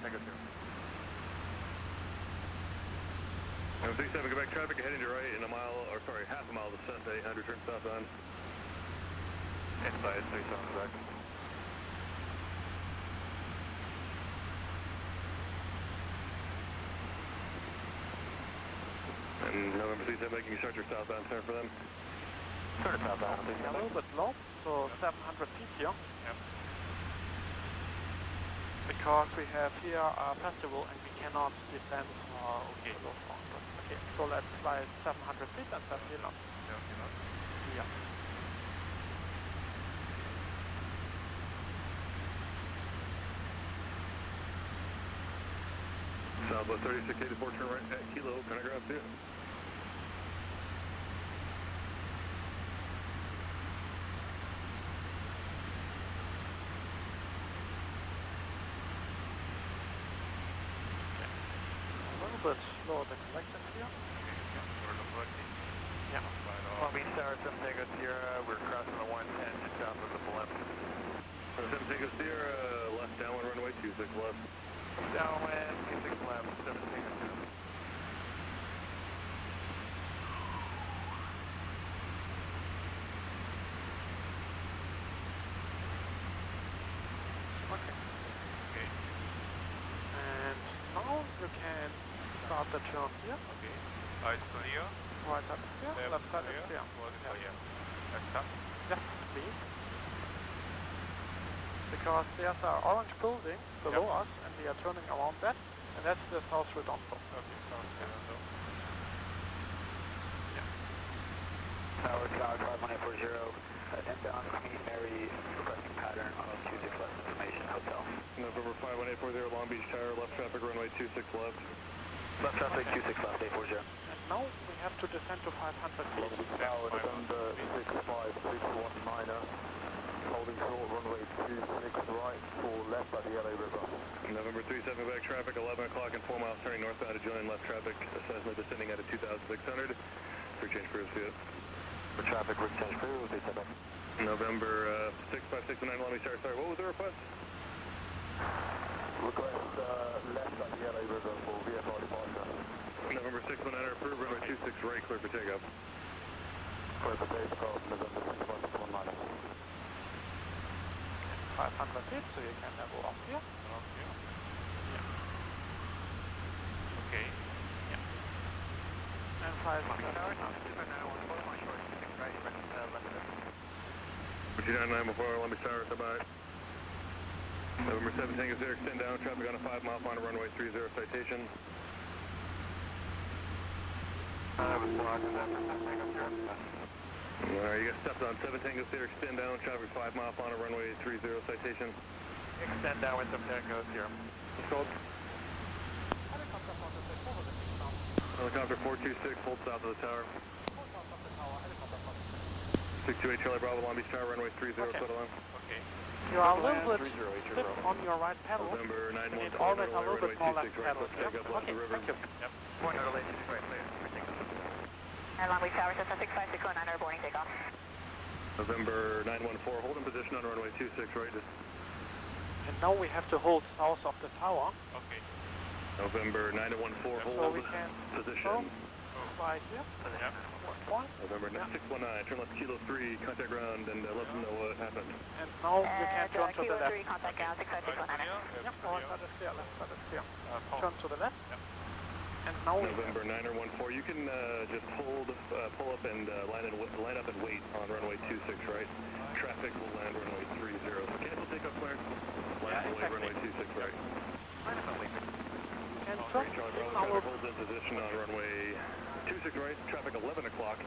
Tango 2. Number 67, Quebec traffic heading to right in half a mile to Sunset 800, turn southbound. Inside, 37 Quebec. And November 37, making you start your southbound turn for them. Start southbound. A little bit low, so 700 feet here. Yep. Because we have here a festival and we cannot descend Okay. below 400. Okay, so let's fly 700 feet and 70 knots. 70 knots. Yeah. Southwest 3684, turn right at Kilo, can I grab you? A little bit slower the collection here. We're looking. Yeah. Long Beach Tower, 7 Tango Sierra, we're crossing the 110 just south of the blimp. 7 Tango Sierra, left downwind runway 26 left. Downwind 26 left, 7 Tango Sierra. Okay. Okay. And now you can start the turn here. Okay. Right clear. Right side is clear, left side is clear. What is clear? Let's stop. Yes, please. Because there's an orange building below us, and we are turning around that, and that's the South Redondo. Okay, South Redondo. Tower, Tower, 5140, inbound Queen Mary, requesting pattern on 26 left information, hotel. November 51840, Long Beach Tower, left traffic runway 26 left. Left traffic, 26 left, 840. And now we have to descend to 500 feet. Tower, November 65319er, holding short runway 26 right, 4 left by the LA River. November 37 back traffic, 11 o'clock and 4 miles turning northbound to join left traffic, Cessna descending at a 2,600. For change crew, see it. For traffic, route change crew, 37. November 65619, Long Beach Tower, sorry, what was the request? Request left by the LA River for VFR departure. November 619, approved, runway 26 right, clear for takeoff. Clear for takeoff, November 619. 500 feet, so you can level off here. Off here. Yeah. Okay. Yeah. And 500 feet. 299 before Long Beach Tower, stop by. November 7 Tango 0, extend down, traffic on a 5 mile final runway 30 citation. Alright, you got steps on 7 Tango 0, extend down, traffic 5 mile final runway 30 citation. Extend down with some Tango 0. Controlled. Helicopter 426, hold south of the tower. 628 Charlie Bravo, Long Beach Tower, runway 30, Okay. settle in. Okay. You are a little bit 30, stiff on your right pedal. November You 914, need always a little runway bit more 26 left right, pedal. let's take up left Okay, the river. thank you. Yep. Point of relation is right, clear. And Long Beach Tower, Cessna 65619, boarding takeoff. November 914, hold in position on runway 26 right. And now we have to hold south of the tower. Okay. November 914, So hold we can position. right here. Yep. One. November 619, turn left Kilo 3, contact ground, and let them know what happened. And now you can And turn to the Kilo left. 3, contact ground, 65619. Yep, right side is clear, left side is clear. Paul. Turn to the left. And now we November 914, you can just hold, pull up and line up and wait on runway 26 right. Traffic will land runway 30. So cancel takeoff clearance. Line up and wait runway 26 right. can turn Charlie in Bravo, our traffic holds in position on runway 26 right. Traffic 11 o'clock.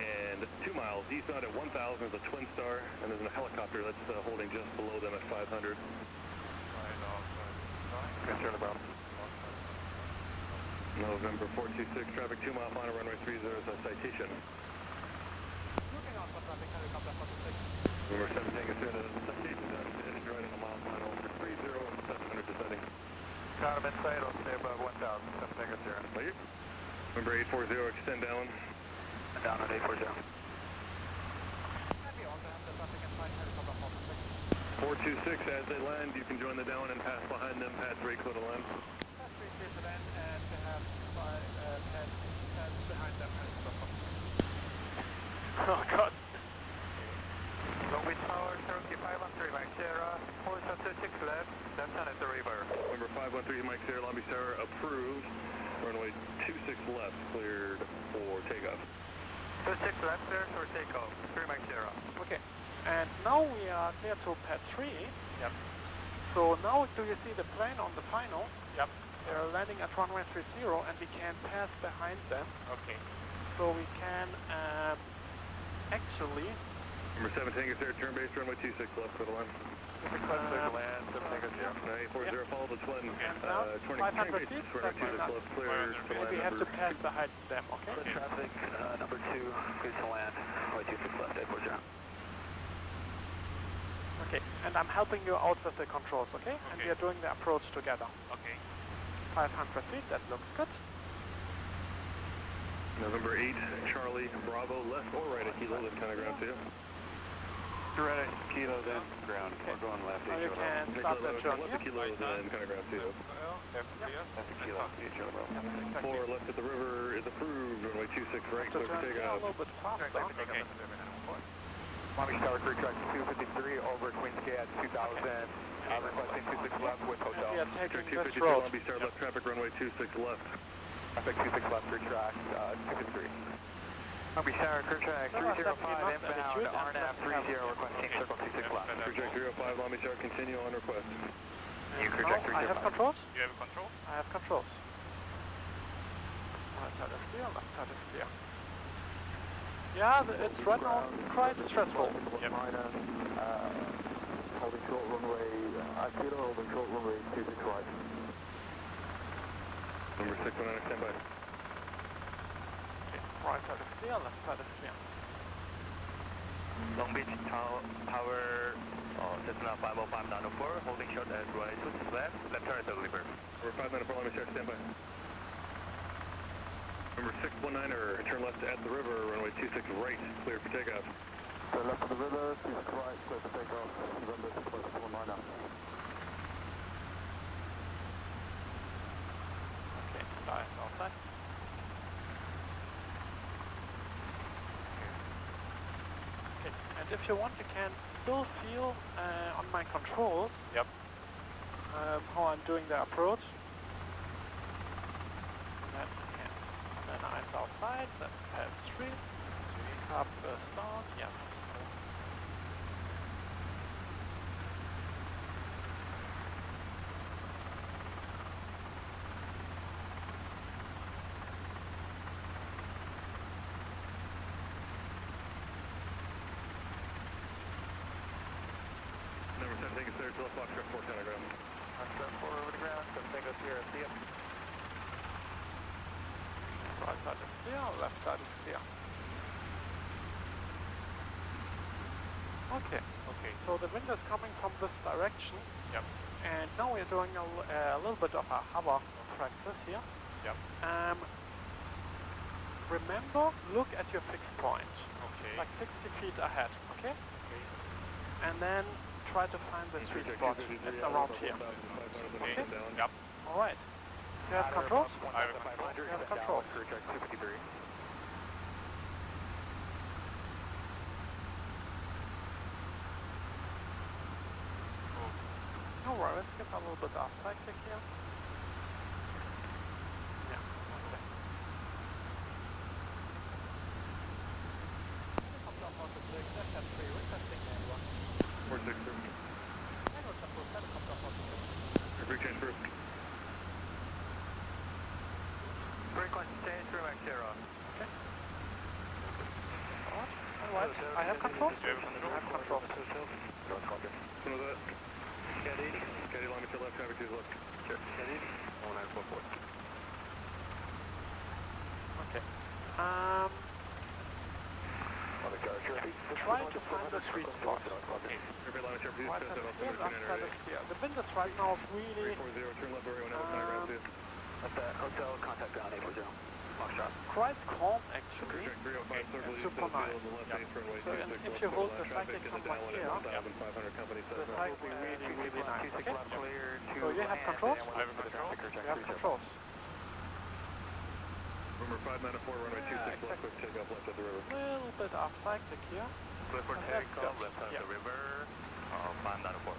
And 2 miles eastbound at 1000 is a Twin Star, and there's a helicopter that's holding just below them at 500. Charlie Bravo. November 426, traffic 2 mile final runway 30 is a citation. Number 7 Tango 0, citation done, heading right on a mile final, 30 and 700 descending. Tower inside, I'll stay above 1000, 7 Tango 0. Thank you. Number 840, extend down. Down on 840. 426, as they land, you can join the down and pass behind them, pass rate code to land. Oh god. Long Beach Tower, Cherokee 513, Mike Sierra, 426 left, then turn at the river. Number 513, Mike Sierra, Long Beach Tower, approved. Runway 26 left, cleared for takeoff. 26 left there for takeoff, 3 Mike Sierra. Okay. And now we are clear to pad 3. Yep. So now do you see the plane on the final? Yep. They're landing at runway 30 and we can pass behind them. Okay. So we can actually Number 7 Tango 0, turn base, runway 26 left, clear to land. Land, 7 Tango 0. 940, follow the twin. now, 500 feet, runway 26 7 left, clear to land. we have to pass behind them, okay? Traffic, number 2, good to land, runway 26 left, 840. Okay, and I'm helping you out with the controls, okay? And we Okay. are doing the approach together. Okay. 500 feet, that looks good. November 8, Charlie Bravo, left or right at Kilo, that's kind of ground to you. Right at Kilo, then ground. We're going left, Now you can Take start a the look, journey left at here. Kilo, then kind of ground to you. That's clear. That's Kilo, Charlie Bravo. 4 left at the river is approved, runway 26 right, So clear for turn here a takeoff. little bit faster. Okay. Long Beach Tower, crew track 253 over Queens Gate at 2000. Requesting 26 left with hotel. We are Track taking this 253, road. Long Beach Tower, left traffic, runway 26 left. Traffic 26 left, crew track 253. Long Beach Tower, crew track 305 inbound, RNAV 30, requesting circle 26 left. Crew track 305, Long Beach Tower, continue on request. You crew Now track I have 305. controls? You have controls? I have controls. Right side is clear, left side is clear. Yeah, it's right now quite stressful. Yep. Holding short runway, Kilo, holding short runway 26 right. Number 619, stand by. Okay, right side is clear, left side is clear. Long Beach Tower, Cessna 505 904, holding short at runway 26 left, left turn at the river. Number 594, Long Beach Tower, stand by. Number 619er, turn left at the river, runway 26 right, clear for takeoff. Turn left of the river, 26 right, clear for takeoff, November 619er. Okay, guys outside. Okay, and if you want, you can still feel on my controls Yep. how I'm doing the approach. And then eyes outside, then pad 3. Up, down, yes. 0, see ya. Right side is clear, left side is clear. Okay. Okay. So the wind is coming from this direction. Yep. And now we're doing a little bit of a hover practice here. Yep. Remember, look at your fixed point. Okay. Like 60 feet ahead, okay? Okay. And then try to find the sweet spot. It's around here. Okay. Okay? Yep. Alright. You have controls? I have control. You have controls. Crew check 253. Oops. No worries, get a little bit off tactic here. Yeah, okay. Helicopter approaches to exact at 3, requesting manual. 46, sir. Manual approach, helicopter approaches. Every change first. Frequency change through Max Zero. Okay. Alright, I have controls. You have control? I have controls. Some of that. Cat 80. Cat 80, line to your left, traffic to your left. Sure. Cat 80. 1944. Okay. On the car, sure. Try to find the sweet spot. Every line of traffic, Right please, side is pass clear, left side is clear. The wind is right now really 340, turn left, everyone else, ground zero. At the hotel, contact ground 840. Foxtrot. quite calm actually. Check 305, circle and east, super field, nice. the left base runway So 26, if left you hold line the traffic sighting in the somewhere downwind here, at 1,500 company the Cessna. sight will be really nice, okay? Clear to So you have controls? I have control. You have controls. Rumor 594, runway 26, left, exactly. quick takeoff left at the river. Little bit off tactic here. Clear for That's takeoff, good. left side Yeah. of the river. 594.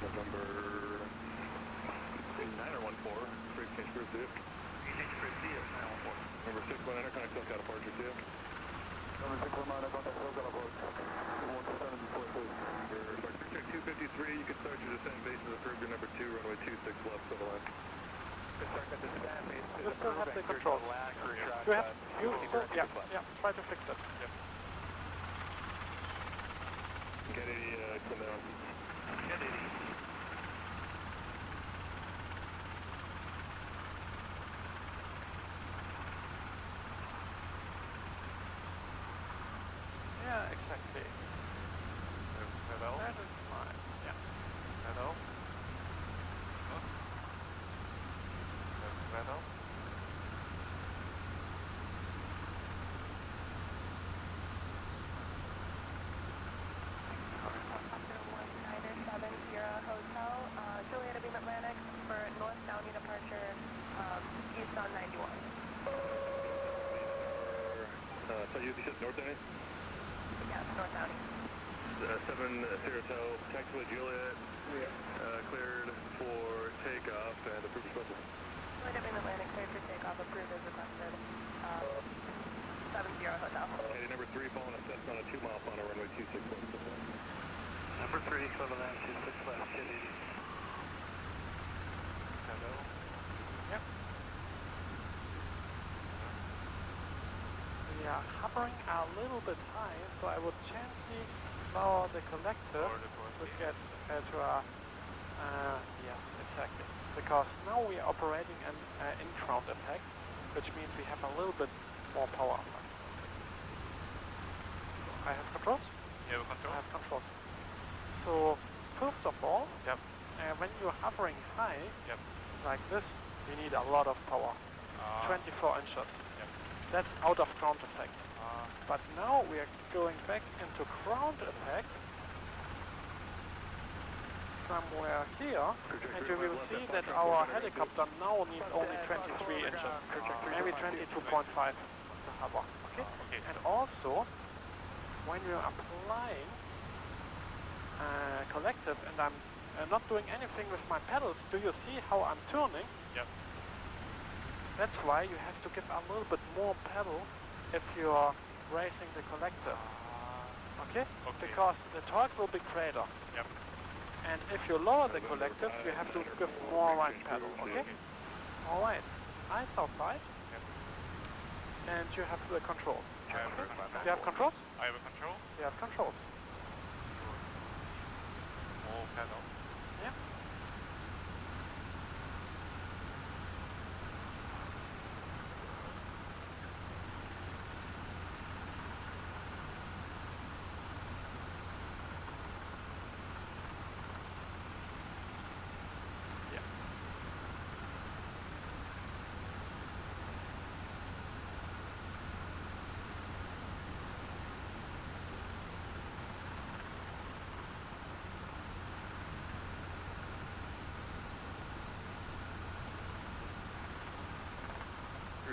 November 914, break change group 2. Change for C is 914. Number 619, contact South departure 2. Number 619, contact South departure. 253, you can start your descent base is approved, your number 2, runway 26 left, civil line. You still have the controls. You have, try to fix it. Yep. Get 80, come down. Get 80. Yeah, exactly. Hello. That is fine. Yeah. Hello. Hello. Hotel, Juliet Beam Atlantic for North Downey departure, east on 91. So you said North Downey? Yes, North Downey. 7 Sierra Hotel, taxiway Juliet, cleared for takeoff and approved special. Juliet Beam Atlantic cleared for takeoff, approved as requested. 70 Hotel. Hey, number 3, following a test on a 2-mile final runway 26 left. Number 3, 796 left, get 80. Hello. Yep. We are hovering a little bit high, so I would gently lower the collector to get to a... yes, exactly. Because now we are operating an in-ground effect, which means we have a little bit more power. I have controls? You have control? I have controls. So, first of all, Yep. when you're hovering high, Yep. like this, you need a lot of power. 24 inches. Yep. That's out of ground effect. But now we are going back into ground effect somewhere here, and you will see that our helicopter now needs only 23 inches, maybe 22.5 to hover. Okay? Okay. And also, when you're applying collective and I'm not doing anything with my pedals, do you see how I'm turning? Yep. That's why you have to give a little bit more pedal if you're raising the collector. Okay? Okay. Because the torque will be greater. Yep. And if you lower the collective, you have to give more right pedal. Okay? Alright. Eyes outside. Yep. And you have the control. I have You have controls? I have a control. You have controls. all pedal. Yeah.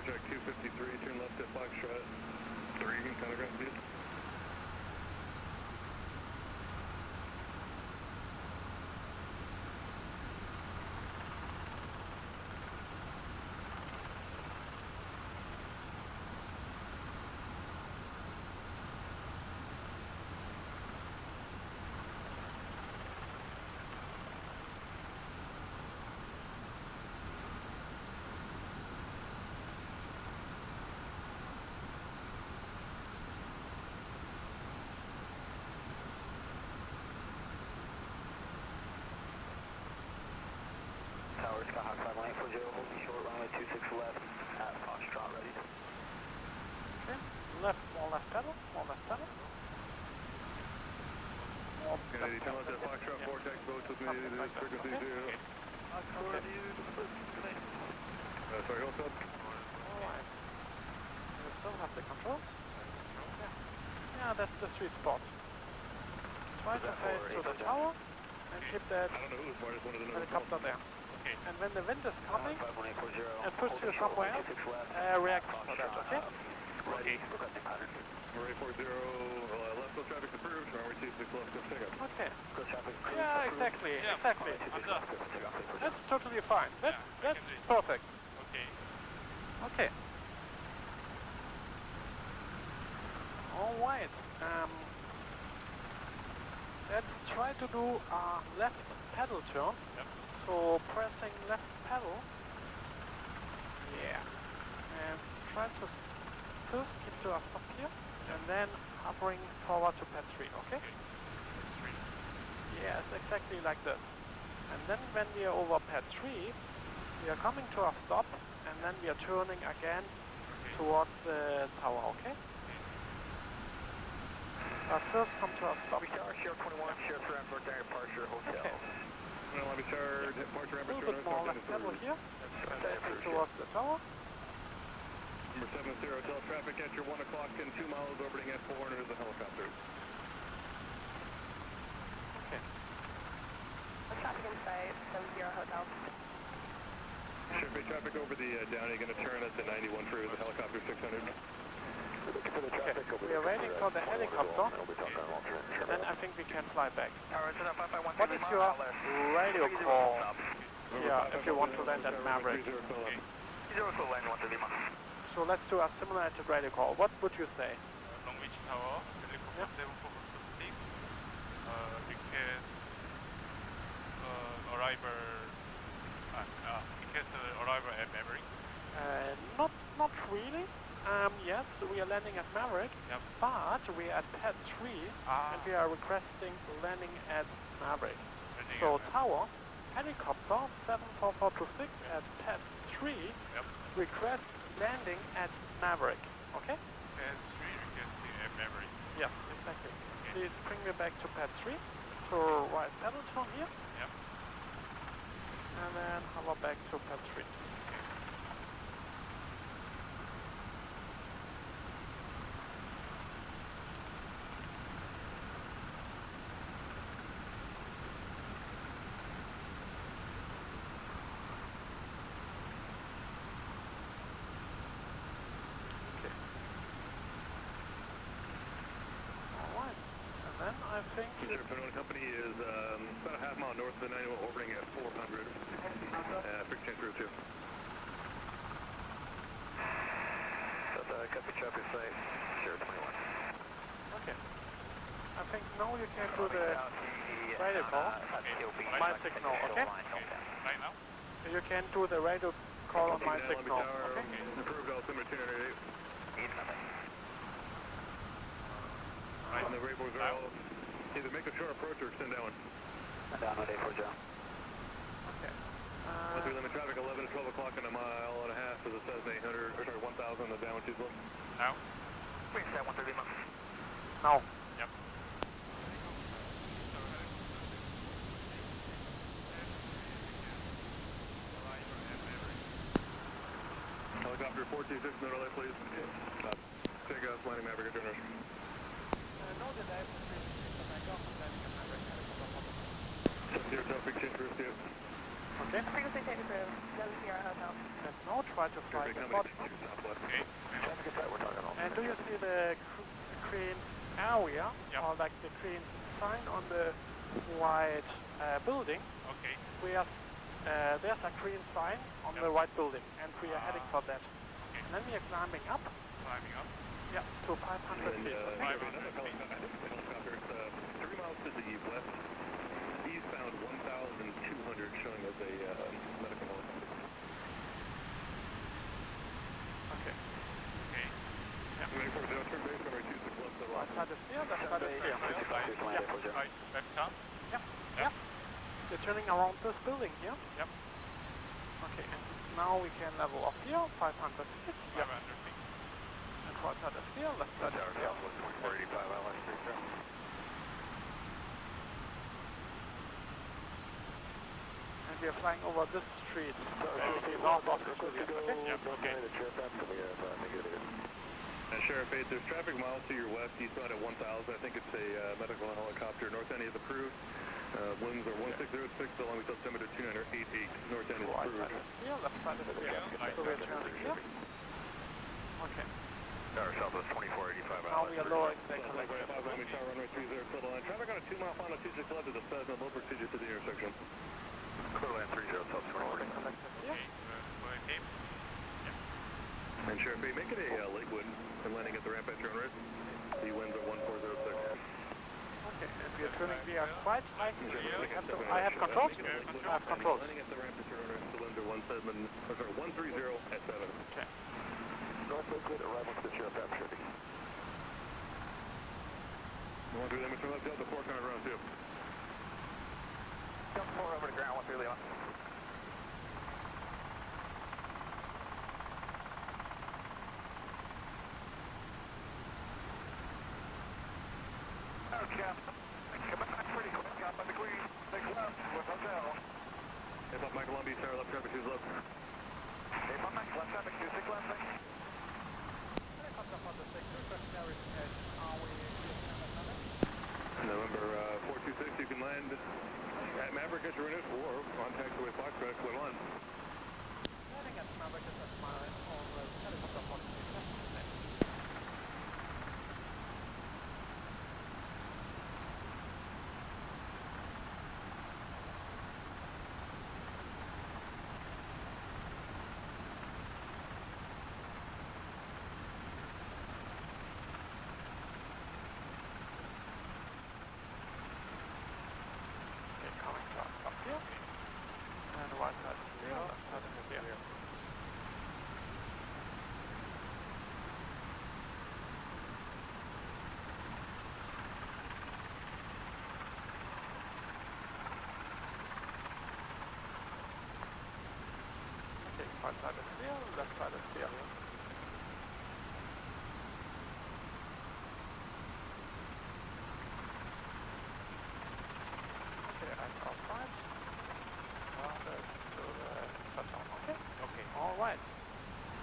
Track 253, turn left at Foxtrot, 3, telegraph speed. Tower, Skyhawk 5140, hold me short, runway 26 left at Foxtrot, ready. Okay. Left, more left pedal, more left pedal. More Kennedy, turn left at Foxtrot, vortex, boats with me, Something this like that, frequency okay. 0. Sorry, hold up. Alright. You still have the controls? Yeah, that's the sweet spot. Try to face to the tower and keep that I don't know who was smartest, one of the helicopter there. Okay. And when the wind is coming, 51840, and push you somewhere else, react to that, okay? ready, requesting pattern. Runway 40, left field traffic approved, runway 26 left, go pick up. Okay. Go traffic approved. Yeah, exactly, exactly. That's totally fine. That's perfect. Okay. Okay. Alright. Let's try to do a left pedal turn. Yep. So pressing left pedal. Yeah. And try to first keep to a stop here. And then hovering forward to pad 3, okay? Yes, exactly like this. And then when we are over pad 3, we are coming to a stop, and then we are turning again towards the tower, okay? First come to a stop. Sierra 21, Sierra 3, North departure, hotel. Okay. Well, let me charge, departure A Amber little bit more left pedal here, facing towards the tower. Number 70, hotel traffic at your 1 o'clock and 2 miles orbiting at 400 is a helicopter. Okay. Traffic in sight, 70 Hotel. Should be traffic over the Downey, going to turn at the 91 for the helicopter 600. Okay, we are waiting for the helicopter, and then I think we can fly back. What is your radio call here if you want to land at Maverick? So let's do a simulated radio call. What would you say? Long Beach Tower, helicopter 7446, request arrival, request arrival at Maverick. Not really. Yes, we are landing at Maverick, Yep. but we are at pad 3, and we are requesting landing at Maverick. Landing So at tower, helicopter 74426 at pad 3, Yep. request landing at Maverick. Okay? Pad 3 requesting at Maverick. Yes, exactly. Please bring me back to pad 3. So right pedal turn here, Yep. and then hover back to pad 3. Then I think Sierra 21 Company is about a half mile north of the 91 orbiting at 400. Big change route 2. That's copy traffic site, Sierra 21. okay. I think now you can do the radio call. My signal, okay? Right now? You can do the radio call on my signal. Okay? Approved altimeter 208. Right. And the radars are all either make a short approach or extend down. Downwind 84 Joe. Okay. Through limit traffic 11 to 12 o'clock in a mile and a half to the Cessna 800, or sorry, 1000 the downwind 20. Now? Green set 130 Lima. Now. Yep. Helicopter 426, no delay, please. Take us, landing Maverick at Turner. No delay for 3 back off and landing at Maverick helicopter. 70 traffic change for you. Okay. Frequency change approved. No Sierra Hotel. And now try to fly the bottom. Southwest. Okay. And do you see the crane area? Yep. Or like the crane sign on the white building? Okay. There's a crane sign on Yep. the white building, and we are heading for that. Okay. And then we are climbing up, Climbing up. yeah, to 500 And, feet. Okay? 500 feet. helicopter, it's 3 miles to the west, eastbound 1,200, showing as a medical helicopter. Okay. Okay. Yeah. Ready for the turn base, runway 26 left to the Right right. side is here, left side is here. Right. Left top. Yep. Yep. You're turning around this building here. Yep. Okay, and now we can level off here, 500 feet. Yep. 500 feet. And right side is here, left side is here. 2485 ILS 30. And we are flying over this street, so it will be north of the city. Okay? Yep. Okay. Sheriff 8, there's traffic miles to your west, eastbound at 1,000. I think it's a medical helicopter. North end is approved. Winds are 1606 along with altimeter 2988. North end is Right approved. side is here, left side is here. So we're turning here. Okay. Tower Southwest 2485 Now we are lowering the Runway collector. 5, Miami Tower, runway 30, total line. Traffic on a 2-mile final 26 left to the Cessna, low procedure to the intersection. Clear land 30 subsequent order. Collector here. Okay. Okay. And Sheriff 8, make it a Lakewood and landing at the ramp at your own risk. The winds are 1406. Okay, and we are turning, we are quite high. I have controls? I have controls. Landing at the ramp at your own risk, the winds are 130 at 7. Okay. North Lakewood, arrival to the Sheriff Aperture. 13 limit to left, the 4 car round 2. Jump 4 over to ground 13 Lima. Cap. Coming back pretty quick. Cap on the green. 6 left with hotel. Hey, Pop Michael Lumby, Tower left traffic 2 left. Hey, Pop Max, left traffic 26 left. Thanks. Helicopter for the sector, carriage at November 426, you can land at Maverick at your initial or on taxiway Foxtrot, clear line. Landing at Maverick is at my own helicopter for the sector. Okay, coming to us up here. And the right side is here, left side is here. Okay, right side is here, left side is here. Okay, I'm outside. Rounded to the shutdown, okay? Okay. Alright.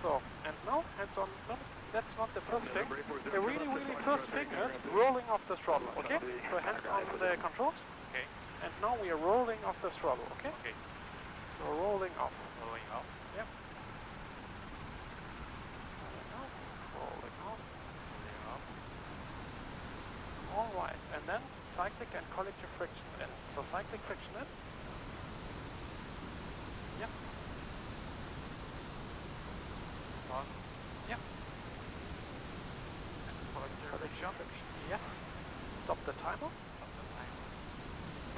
So, and now, hands on, no, that's not the first thing. The really first thing is rolling off the throttle, okay? So hands on the controls. Okay. And now we are rolling off the throttle, okay? Okay. So rolling off. Rolling up. Yep. Rolling off. Rolling off. Rolling up. Alright, and then cyclic and collective friction in. So cyclic friction in. Yep. On. Yep. And collective friction. Yes. Stop the timer. Stop the time.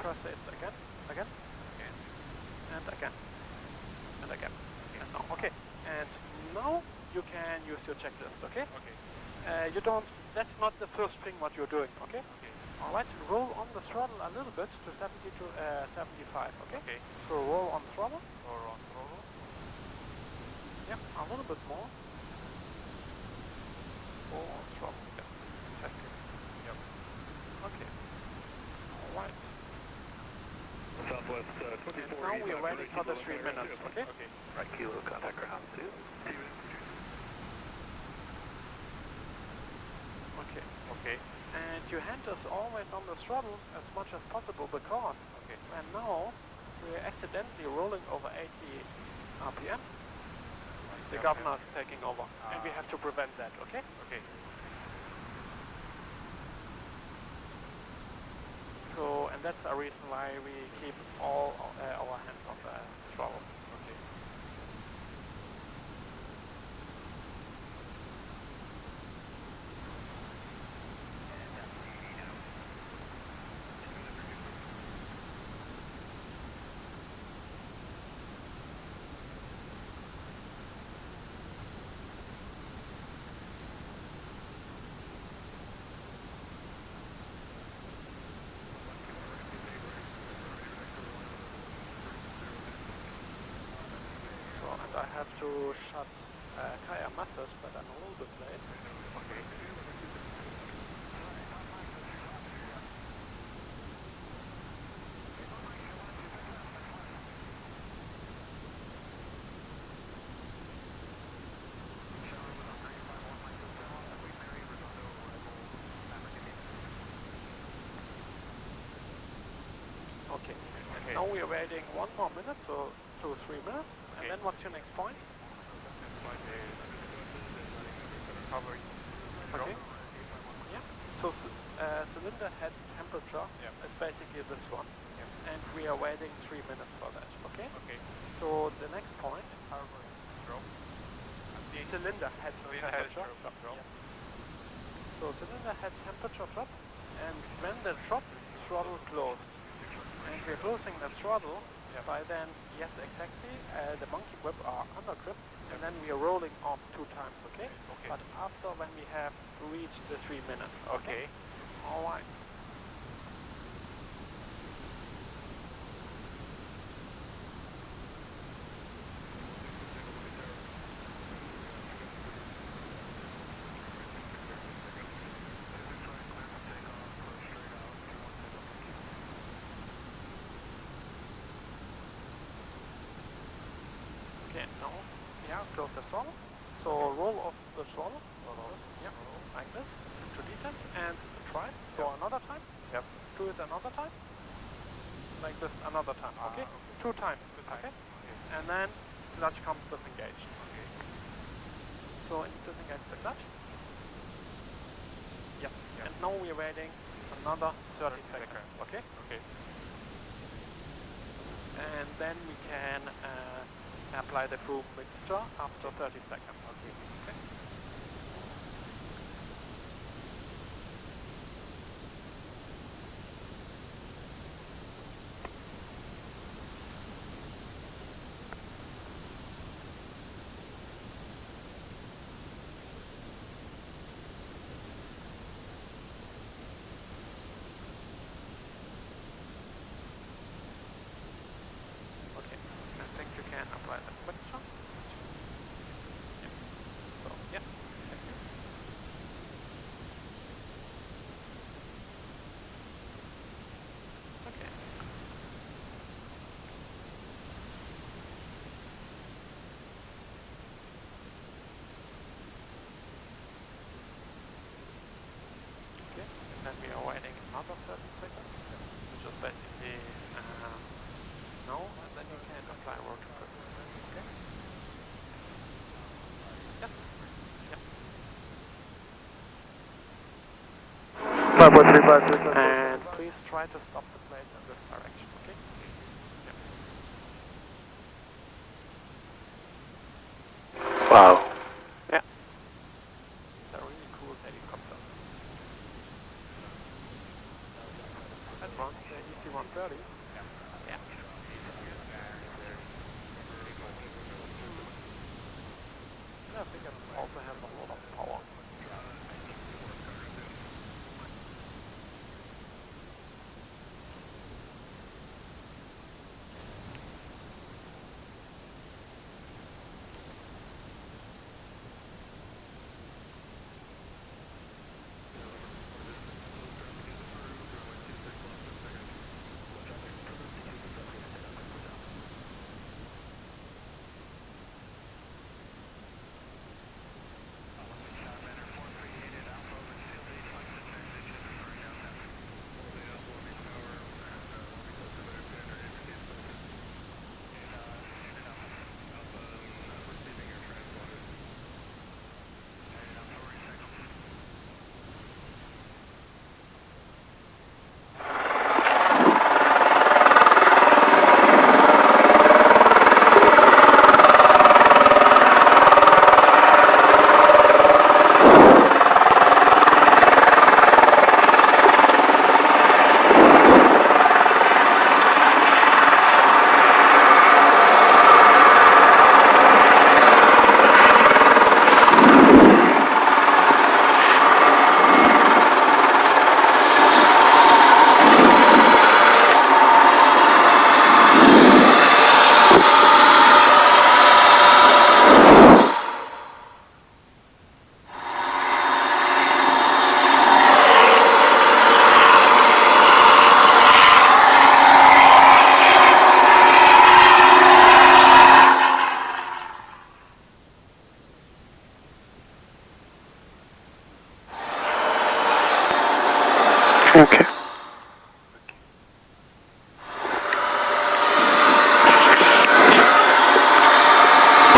Press it again. Again. Again. And again. And again. Okay. And now. Okay. And now you can use your checklist, okay? Okay. You don't, that's not the first thing what you're doing, okay? Okay. Alright, roll on the throttle a little bit to 70 to 75, okay? Okay. So roll on throttle. Or on throttle. Yep, a little bit more. Roll on throttle, yes. Exactly. Yep. Okay. Alright. Southwest And 24. now we are ready for the 3 minutes, okay? Okay. Right kilo, contact ground 2. Okay. Okay. And your hand is always on the throttle as much as possible because and now we're accidentally rolling over 80 RPM. The governor is taking over and we have to prevent that, okay? Okay. So, and that's a reason why we keep all our hands on the throttle. Okay. So, and I have to shut Kaya message, but I'm a little bit late. Okay. Okay. Okay. Now we are waiting 1 more minute, so 2 or 3 minutes. Okay. And then what's your next point? That's why they recovery. Okay. Yeah. So cylinder head temperature is basically this one. Yep. And we are waiting 3 minutes for that, okay? Okay. So the next point, Drop. cylinder head temperature drop. Drop. So cylinder head temperature drop, and when the drop, throttle closed. And we're closing the throttle by then, yes, exactly, the monkey grip or under grip, and then we are rolling off 2 times, okay? Okay. But after when we have reached the 3 minutes, Okay. Alright. Okay, now, close the throttle. So roll off the throttle. Yeah, like this, into detent, and try it. So another time. Yep. Do it another time. Like this, another time, okay? 2 times, okay? And then clutch comes disengaged. Okay. So disengage the clutch. Yep. And now we're waiting another 30 seconds, okay? Okay. And then we can apply the fuel mixture after 30 seconds. Okay. Okay. I think you can apply the mixture. Yep. So, yeah. Thank you. Okay. Okay, and then we are waiting another 30 seconds, which is basically no, and then you can apply rotor grip. Okay? Yes. Yep. And please try to stop the plate in this direction, okay? Yep. Wow. Yeah. It's a really cool helicopter. That runs the EC-130. Yeah. Yeah, I think it also has a lot of power.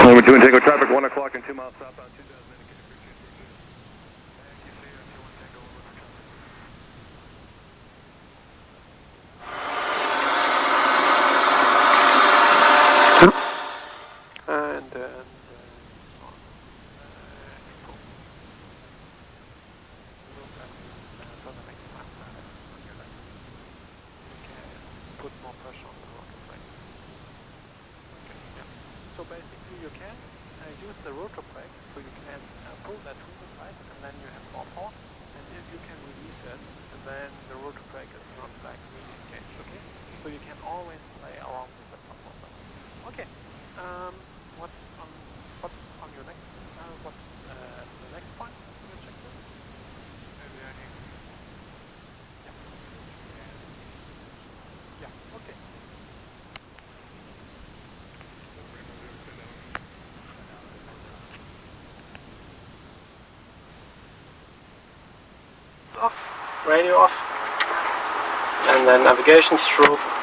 Lima 2 and Tango traffic, 1 o'clock and 2 miles southbound, 2000 indicated for change. And then put more pressure on the rotor brake. Okay, yeah. So basically you can use the rotor brake, so you can pull that to the side, and then you have more force, and if you can release it, and then the rotor brake is not like really engaged, okay? So you can always play around with the proposal. Okay, what's on your next, what's the next point on your checklist? Yeah, okay. It's off, radio off, and then navigation strobe.